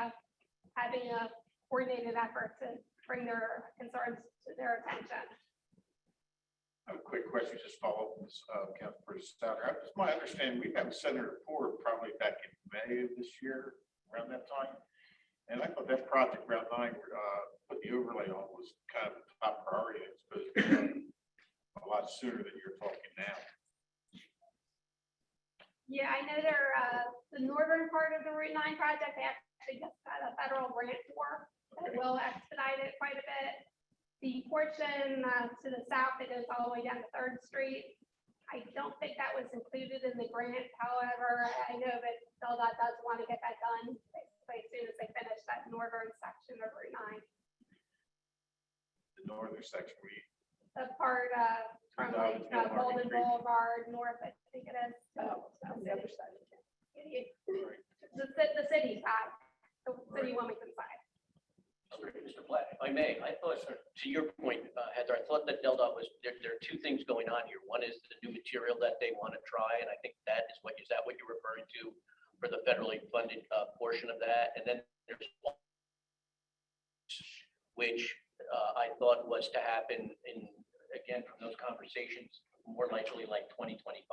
having a coordinated effort to bring their concerns to their attention. I have a quick question, just follow up this, Councilperson Souter. It's my understanding, we have Senator Ford probably back in May of this year, around that time. And I thought that project Route 9, put the overlay on was kind of the top priority. It's supposed to be done a lot sooner than you're talking now. Yeah, I know the northern part of the Route 9 project, they actually just got a federal grant for. That will expedite it quite a bit. The portion to the south that goes all the way down to 3rd Street, I don't think that was included in the grant. However, I know that DelDOT does want to get that done basically as soon as they finish that northern section of Route 9. The northern section, The part from like Golden Boulevard north, I think it is. On the other side. The city side, the city Wilmington side. Mr. Platt, if I may, I thought, to your point, Heather, I thought that DelDOT was, there are two things going on here. One is the new material that they want to try, and I think that is what you're referring to for the federally funded portion of that? And then there's one which I thought was to happen in, again, from those conversations, more likely like 2025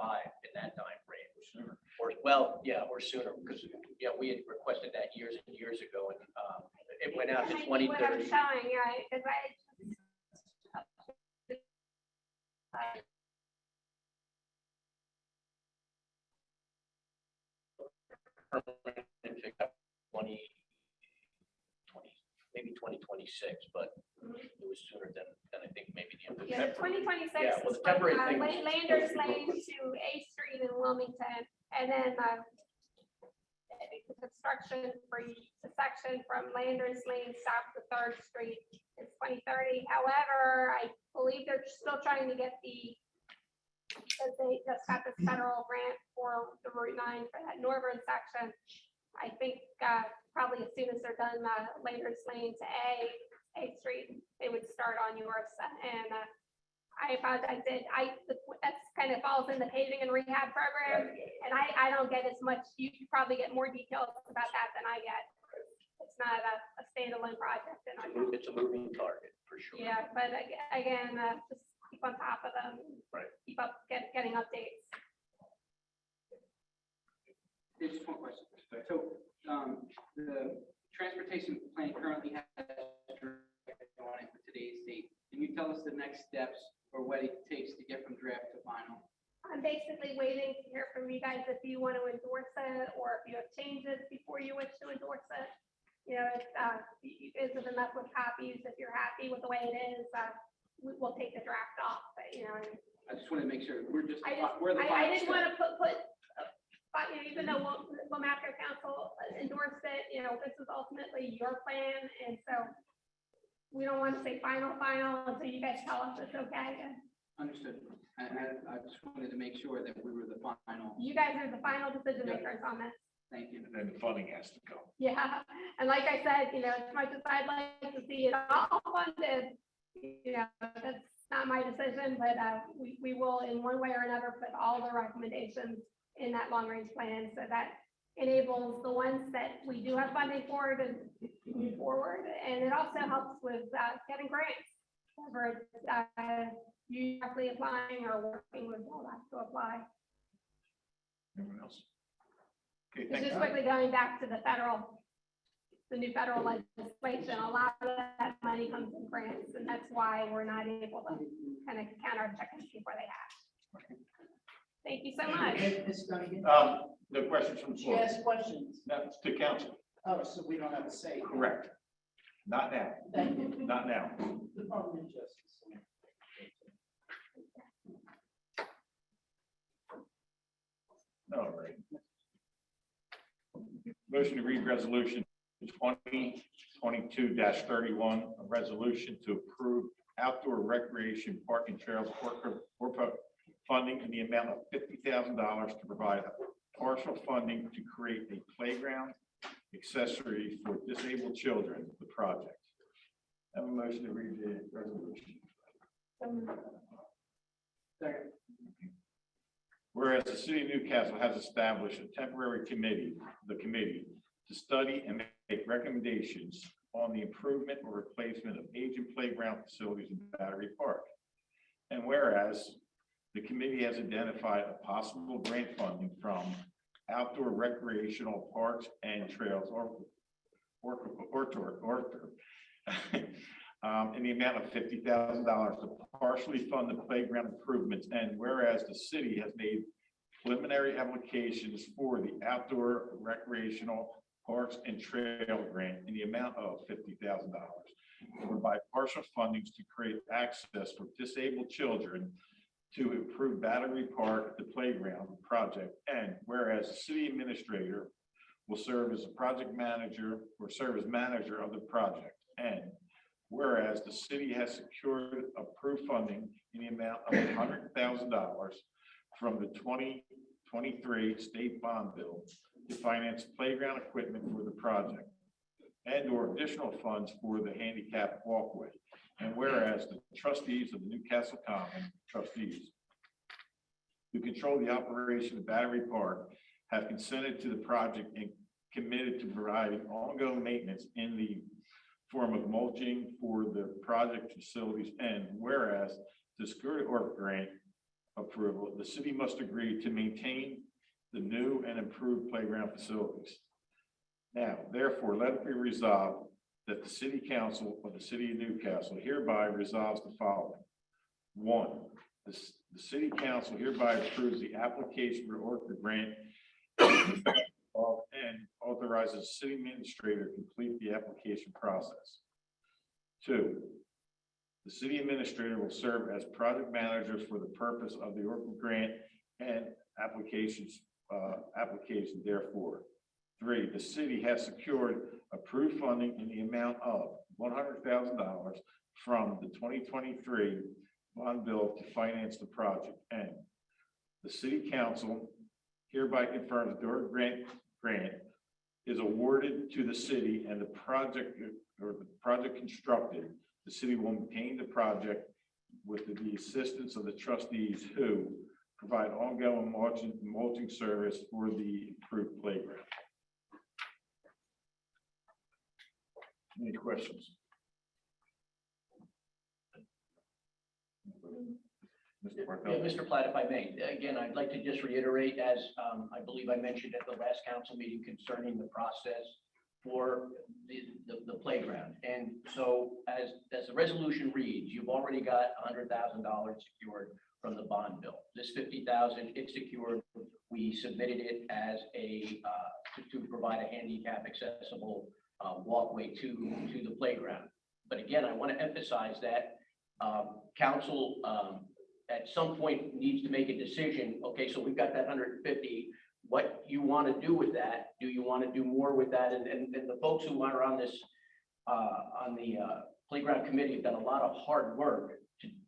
in that time frame. Or sooner, because we had requested that years and years ago, and it went out to That might be what I'm 2030. showing, right? Because Maybe 2026, but it was sooner than I think maybe the. Yeah, the 2026 Yeah, well, is the from temporary thing was Landers supposed to be Lane to A Street in Wilmington, and then I think the construction for the section from Landers Lane south to 3rd Street is 2030. However, I believe they're still trying to get because they just got this federal grant for the Route 9 for that northern section. I think probably as soon as they're done Landers Lane to A Street, they would start on yours. And I apologize, that's kind of falls in the paving and rehab program. And I don't get as much, you could probably get more details about that than I get. It's not a standalone project. It's a moving target for sure. Yeah, but again, just keep on top of them. Right. Keep up getting updates. There's just one question. So, the transportation plan currently has on it for today's date. Can you tell us the next steps or what it takes to get from draft to final? I'm basically waiting to hear from you guys if you want to endorse it or if you have changes before you wish to endorse it. You guys have enough with copies. If you're happy with the way it is, we'll take the draft off. But I just want to make sure we're the I final didn't want step. to put even though Lunasco Council endorsed it, this is ultimately your plan, and so we don't want to say final until you guys tell us it's okay. Understood. And I just wanted to make sure that we were the final. You guys are the final decision makers on this. Thank you. And then the funding has to come. Yeah, and like I said, as much as I'd like to see it all funded, that's not my decision, but we will in one way or another put all the recommendations in that long range plan, so that enables the ones that we do have funding for to move forward, and it also helps with getting grants, whether it's you directly applying or working with Delaware to apply. Anyone else? Okay, It's thank just you. quickly going back to the new federal legislation, a lot of that money comes in grants, and that's why we're not able to kind of count our chickens before they hatch. Thank you so much. Ms. Dunnigan, No questions from the she floor? asked questions. No, it's to council. Oh, so we don't have a say. Correct. Not now. Thank you. Not now. Department of Justice. All right. Motion to read resolution 2022-31, a resolution to approve outdoor recreation parking trails or funding in the amount of $50,000 to provide partial funding to create a playground accessory for disabled children, the project. Have a motion to read the resolution. Second. Whereas the city of Newcastle has established a temporary committee, the committee, to study and make recommendations on the improvement or replacement of aging playground facilities in Battery Park. And whereas the committee has identified a possible grant funding from outdoor recreational parks and trails in the amount of $50,000 to partially fund the playground improvements. And whereas the city has made preliminary applications for the outdoor recreational parks and trail grant in the amount of $50,000 to provide partial fundings to create access for disabled children to improve Battery Park, the playground project. And whereas the city administrator will serve as a project manager or serve as manager of the project. And whereas the city has secured approved funding in the amount of $100,000 from the 2023 state bond bill to finance playground equipment for the project and or additional funds for the handicap walkway. And whereas the trustees of the Newcastle Common trustees who control the operation of Battery Park have consented to the project and committed to providing ongoing maintenance in the form of mulching for the project facilities. And whereas to secure or grant approval, the city must agree to maintain the new and improved playground facilities. Now, therefore, let it be resolved that the City Council of the City of Newcastle hereby resolves the following. One, the City Council hereby approves the application for Orchid grant and authorizes the city administrator to complete the application process. Two, the city administrator will serve as project managers for the purpose of the Orchid grant and application. Therefore, three, the city has secured approved funding in the amount of $100,000 from the 2023 bond bill to finance the project. And the city council hereby confirms that the Orchid grant is awarded to the city and the project constructed. The city will maintain the project with the assistance of the trustees who provide ongoing mulching service for the improved playground. Any questions? Mr. Barthel? Yeah, Mr. Platt, if I may, again, I'd like to just reiterate, as I believe I mentioned at the last council meeting concerning the process for the playground. And so as the resolution reads, you've already got $100,000 secured from the bond bill. This $50,000, it's secured. We submitted it as to provide a handicap accessible walkway to the playground. But again, I want to emphasize that council at some point needs to make a decision. Okay, so we've got that 150. what you want to do with that. Do you want to do more with that? And the folks who are on this, on the playground committee have done a lot of hard work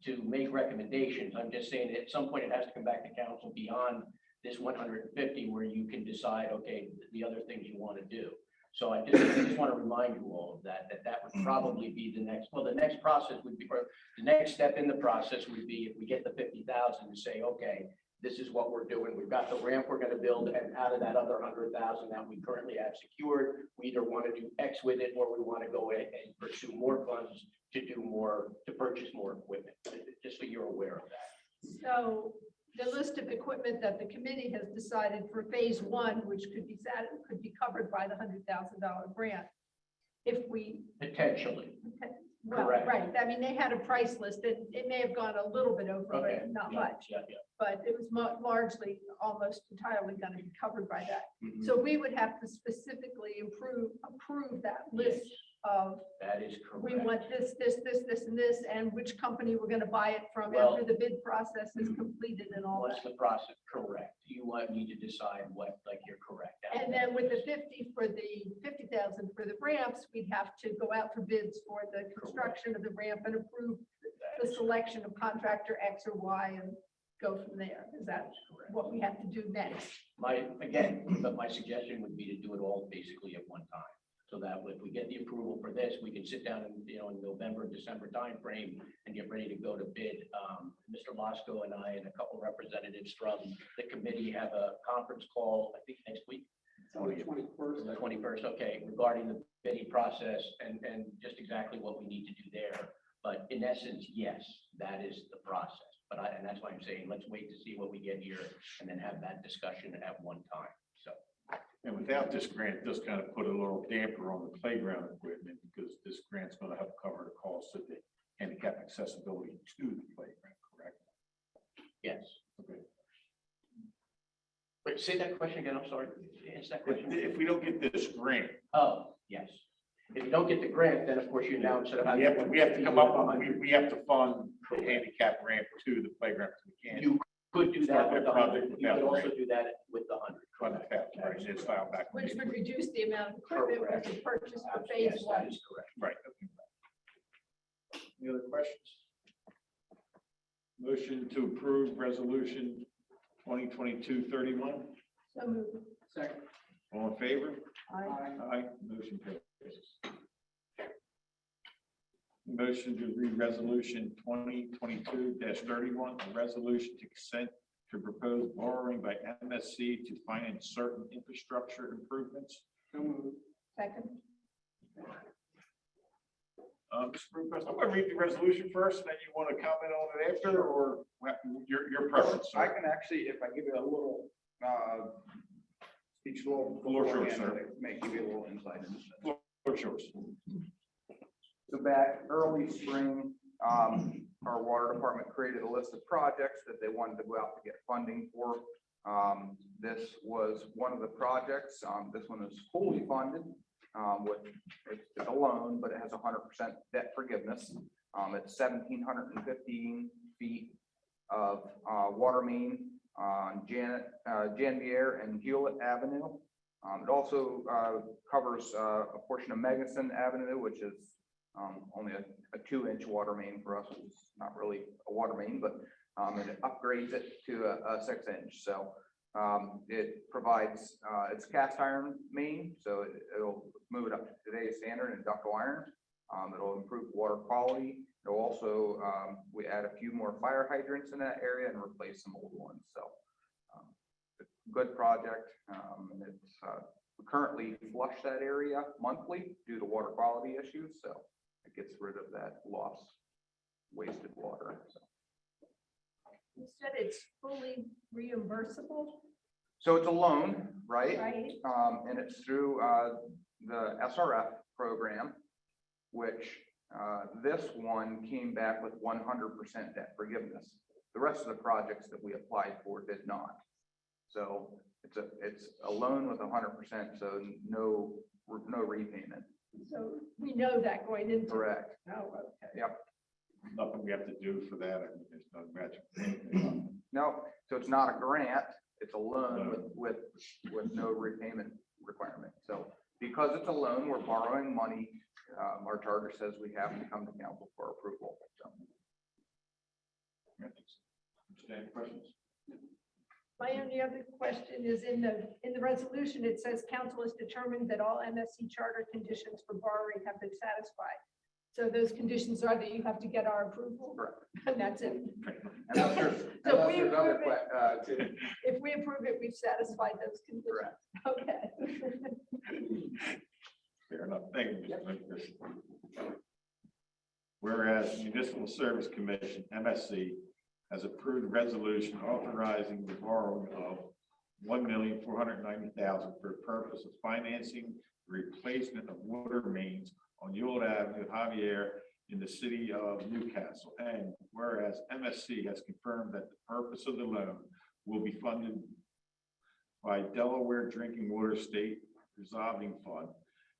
to make recommendations. I'm just saying that at some point it has to come back to council beyond this 150 where you can decide, okay, the other things you want to do. So I just want to remind you all of that would probably be the next, well, the next process would be, or the next step in the process would be if we get the 50,000 to say, okay, this is what we're doing. We've got the ramp we're going to build, and out of that other 100,000 that we currently have secured, we either want to do X with it, or we want to go in and pursue more funds to do more, to purchase more equipment, just so you're aware of that. So the list of equipment that the committee has decided for phase one, which could be covered by the $100,000 grant. If we, Potentially. well, Correct. right, I mean, they had a price list that it may have gone a little bit over, Okay. but not Yeah, much. Yeah, But it was largely, almost entirely going to be covered by that. yeah. So we would have to specifically approve that list of, That is we correct. want this, and this, and which company we're going to buy it from Well- after the bid process is completed and all Once that. the process, correct. You need to decide what, like, you're correct. And then with the 50,000 for the ramps, we'd have to go out for bids for the construction of the ramp and approve the selection of contractor X or Y and go from there. Is that what we have to do next? But my suggestion would be to do it all basically at one time. So that if we get the approval for this, we can sit down in, in November, December timeframe and get ready to go to bid. Mr. Lunasco and I and a couple representatives from the committee have a conference call, I think next week. On the 21st. The 21st, okay, regarding the bidding process and just exactly what we need to do there. But in essence, yes, that is the process. And that's why I'm saying, let's wait to see what we get here and then have that discussion at one time. So. And without this grant, it does kind of put a little damper on the playground equipment because this grant's going to help cover the cost of the handicap accessibility to the playground, correct? Yes. Okay. Wait, say that question again. I'm sorry. Answer that question. If we don't get this grant, Oh, yes. If you don't get the grant, then of course you now instead of we have to come up with, we have to fund the handicap ramp to the playground. We can't You could do that start with that the project 100. You could without also grant. do that with the 100. fund the cap, right? It's filed back. Which would reduce the amount of equipment we have to purchase for phase Yes, one. that is correct. Right. Okay. Any other questions? Motion to approve resolution 2022-31. So moved. Second. All in favor? Aye. Aye. Motion passes. Motion to read resolution 2022-31, a resolution to consent to propose borrowing by MSC to finance certain infrastructure improvements. Second. Mr. Rupert, I'm going to read the resolution first, and then you want to comment on it after, or your preference? I can actually, if I give you a little, speech little. Floor shows, beforehand, sir. it may give you a little insight into this. Floor shows. So back early spring, our water department created a list of projects that they wanted to go out to get funding for. This was one of the projects. This one is fully funded with it's a loan, but it has 100% debt forgiveness. It's 1,715 feet of water main on Janvier and Hewlett Avenue. It also covers a portion of Megacin Avenue, which is only a 2-inch water main for us, which is not really a water main, but it upgrades it to a 6-inch. So it provides, it's cast iron main, so it'll move it up to today's standard in ductile iron. It'll improve water quality. It'll also, we add a few more fire hydrants in that area and replace some old ones. So it's a good project. And it's we currently flush that area monthly due to water quality issues. So it gets rid of that lost wasted water. So. You said it's fully reimbursable, So it's a loan, right? right? And it's through the SRF program, which this one came back with 100% debt forgiveness. The rest of the projects that we applied for did not. So it's a loan with 100%, so no repayment. So we know that going into. Correct. Oh, okay. Yep. Nothing we have to do for that. I mean, there's no magic. No, so it's not a grant. It's a loan with no repayment requirement. So because it's a loan, we're borrowing money. Our charter says we have to come to council for approval. So. Any questions? My only other question is in the resolution, it says council has determined that all MSC charter conditions for borrowing have been satisfied. So those conditions are that you have to get our approval. Correct. And that's it. Unless there's, So unless we there's other approve If we approve it, we've satisfied those conditions. Okay. Fair enough. Thank you, Mr. Winter. Whereas Municipal Service Commission, MSC, has approved a resolution authorizing the borrowing of $1,490,000 for the purpose of financing the replacement of water mains on Ewell Avenue, Javier, in the city of Newcastle. And whereas MSC has confirmed that the purpose of the loan will be funded by Delaware Drinking Water State Revolving Fund,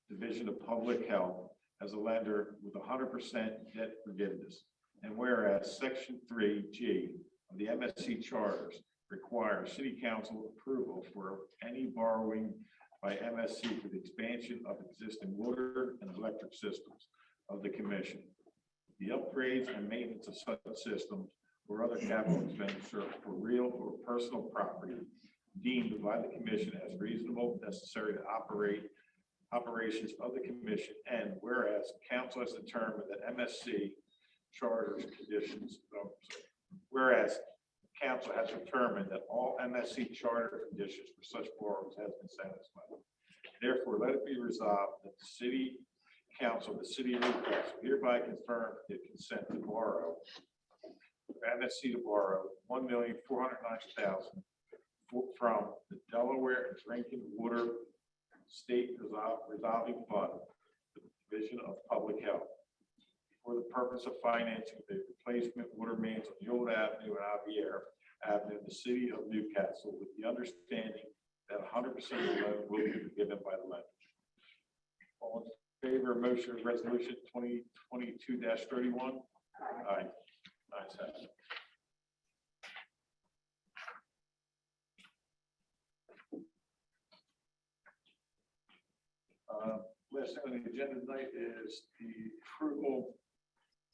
Division of Public Health, as a lender with 100% debt forgiveness. And whereas Section 3G of the MSC charters requires City Council approval for any borrowing by MSC for the expansion of existing water and electric systems of the commission, the upgrades and maintenance of such systems or other capital expenditure for real or personal property deemed by the commission as reasonable, necessary to operations of the commission. And whereas council has determined that MSC charters conditions, whereas council has determined that all MSC charter conditions for such borrowers has been satisfied. Therefore, let it be resolved that the city council of the city of Newcastle hereby confirm the consent to borrow, MSC to borrow $1,490,000 from the Delaware Drinking Water State Revolving Fund, the Division of Public Health, for the purpose of financing the replacement water mains on Ewell Avenue and Javier Avenue in the city of Newcastle, with the understanding that 100% of the loan will be forgiven by the lender. All in favor of motion of resolution 2022-31? Aye. Ayes have it. Last thing on the agenda tonight is the approval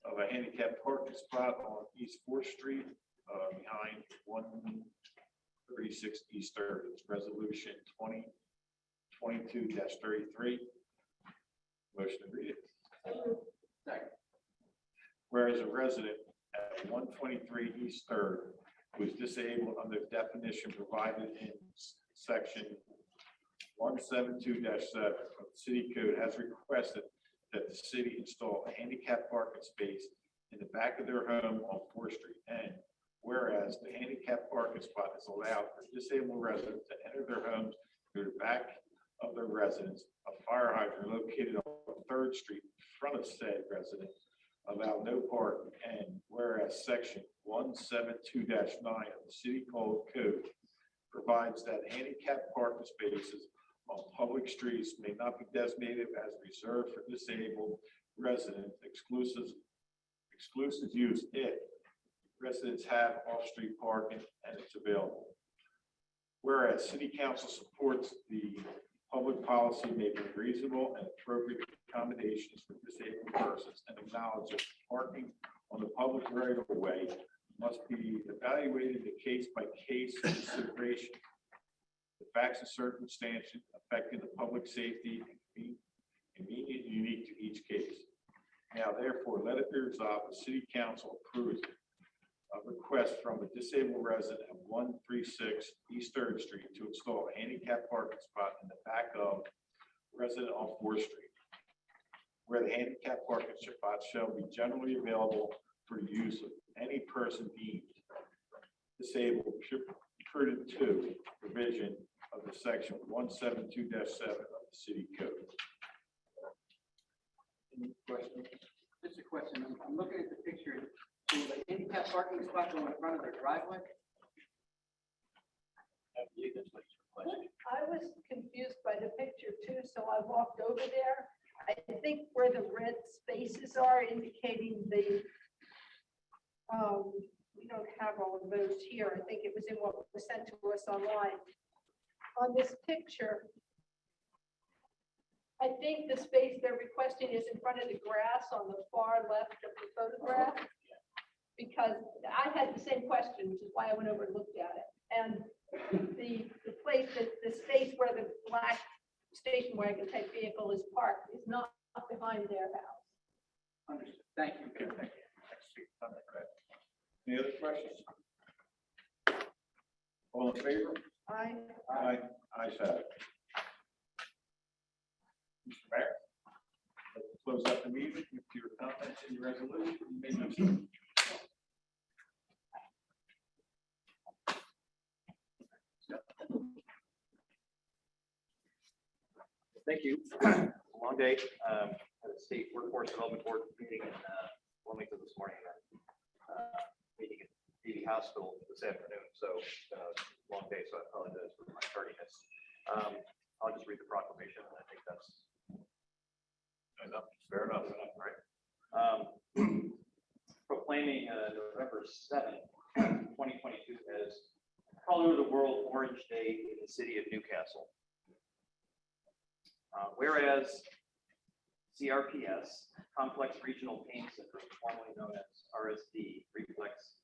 of a handicap parking spot on East 4th Street behind 136 East 3rd. It's resolution 2022-33. Motion to read it. Second. Whereas a resident at 123 East 3rd who is disabled under the definition provided in section 172-7 of the city code has requested that the city install a handicap parking space in the back of their home on 4th Street. And whereas the handicap parking spot is allowed for disabled residents to enter their homes through the back of their residence, a fire hydrant located on 3rd Street in front of said residence allow no parking. And whereas section 172-9 of the city code provides that handicap parking spaces on public streets may not be designated as reserved for disabled residents, exclusive use if residents have off-street parking and it's available. Whereas city council supports the public policy making reasonable and appropriate accommodations for disabled persons and acknowledges parking on the public right of way must be evaluated in case-by-case consideration. The facts and circumstances affecting the public safety and convenient and unique to each case. Now, therefore, let it be resolved the city council approves a request from a disabled resident at 136 East 3rd Street to install a handicap parking spot in the back of resident on 4th Street, where the handicap parking spot shall be generally available for use of any person deemed disabled pursuant to provision of the section 172-7 of the city code. Any questions? Just a question. I'm looking at the picture. So the handicap parking spot going in front of their driveway? I believe that's what he's requesting. I was confused by the picture too, so I walked over there. I think where the red spaces are indicating the, we don't have have all of those here. I think it was in what was sent to us online. On this picture, I think the space they're requesting is in front of the grass on the far left of the photograph. Because I had the same question, which is why I went over and looked at it. And the place that, the space where the black station wagon type vehicle is parked is not behind their house. Understood. Thank you. Okay, thank you. Thanks, Chief. Okay, great. Any other questions? All in favor? Aye. Aye. Ayes have it. Mr. Mayor, let's close out the meeting with your comments and your resolution. You may do so. Thank you. Long day. Had a state workforce development board meeting in Wilmington this morning. Meeting at DD Hospital this afternoon. So long day. So I apologize for my tardiness. I'll just read the proclamation. I think that's enough. Fair enough. Right. Proclaiming November 7th, 2022 as Color the World Orange Day in the city of Newcastle. Whereas CRPS, Complex Regional Pain Syndrome, formerly known as RSD, reflex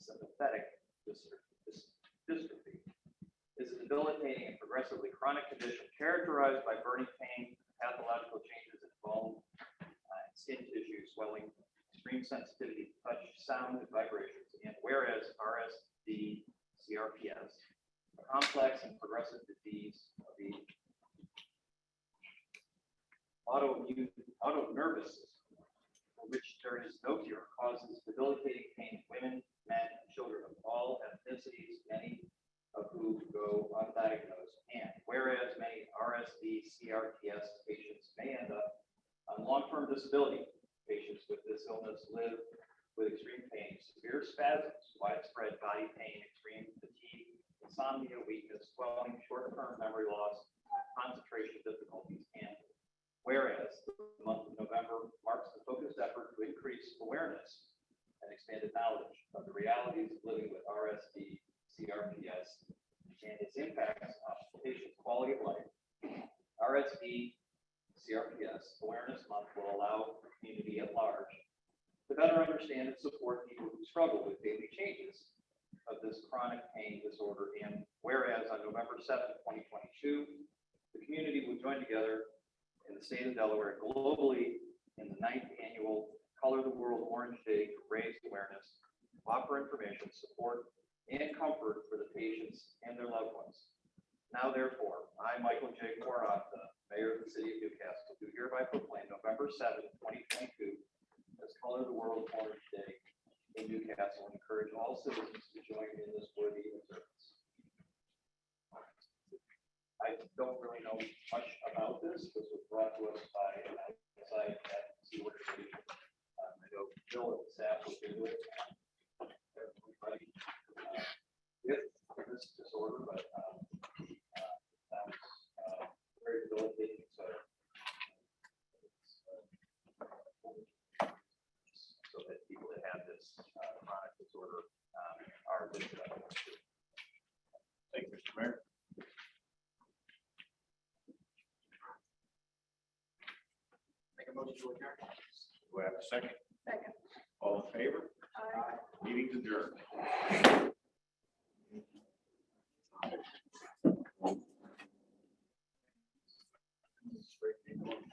sympathetic dystrophy, is a debilitating and progressively chronic condition characterized by burning pain, pathological changes in bone, skin tissue, swelling, extreme sensitivity to touch, sound, and vibrations. And whereas RSD, CRPS, a complex and progressive disease of the autonervous system, for which there is no cure, causes debilitating pain in women, men, and children of all ethnicities, many of whom go undiagnosed. And whereas many RSD CRPS patients may end up on long-term disability, patients with this illness live with extreme pain, severe spasms, widespread body pain, extreme fatigue, insomnia, weakness, swelling, short-term memory loss, concentration difficulties, and whereas the month of November marks the focused effort to increase awareness and expanded knowledge of the realities of living with RSD, CRPS, and its impacts on patients' quality of life, RSD, CRPS Awareness Month will allow the community at large to better understand and support people who struggle with daily changes of this chronic pain disorder. And whereas on November 7th, 2022, the community will join together in the state of Delaware globally in the 9th annual Color the World Orange Day to raise awareness, offer information, support, and comfort for the patients and their loved ones. Now, therefore, I, Michael J. Quaranta, Mayor of the City of Newcastle, do hereby proclaim November 7th, 2022 as Color the World Orange Day in Newcastle and encourage all citizens to join in this worthy observance. I don't really know much about this. This was brought to us by an outside advocacy organization. I know Bill and staff will do it. Everybody with this disorder, but sounds very debilitating. So that people that have this chronic disorder are lifted up. Thank you, Mr. Mayor. Make a motion to adjourn. Do I have a second? Second. All in favor? Aye. Meeting's adjourned.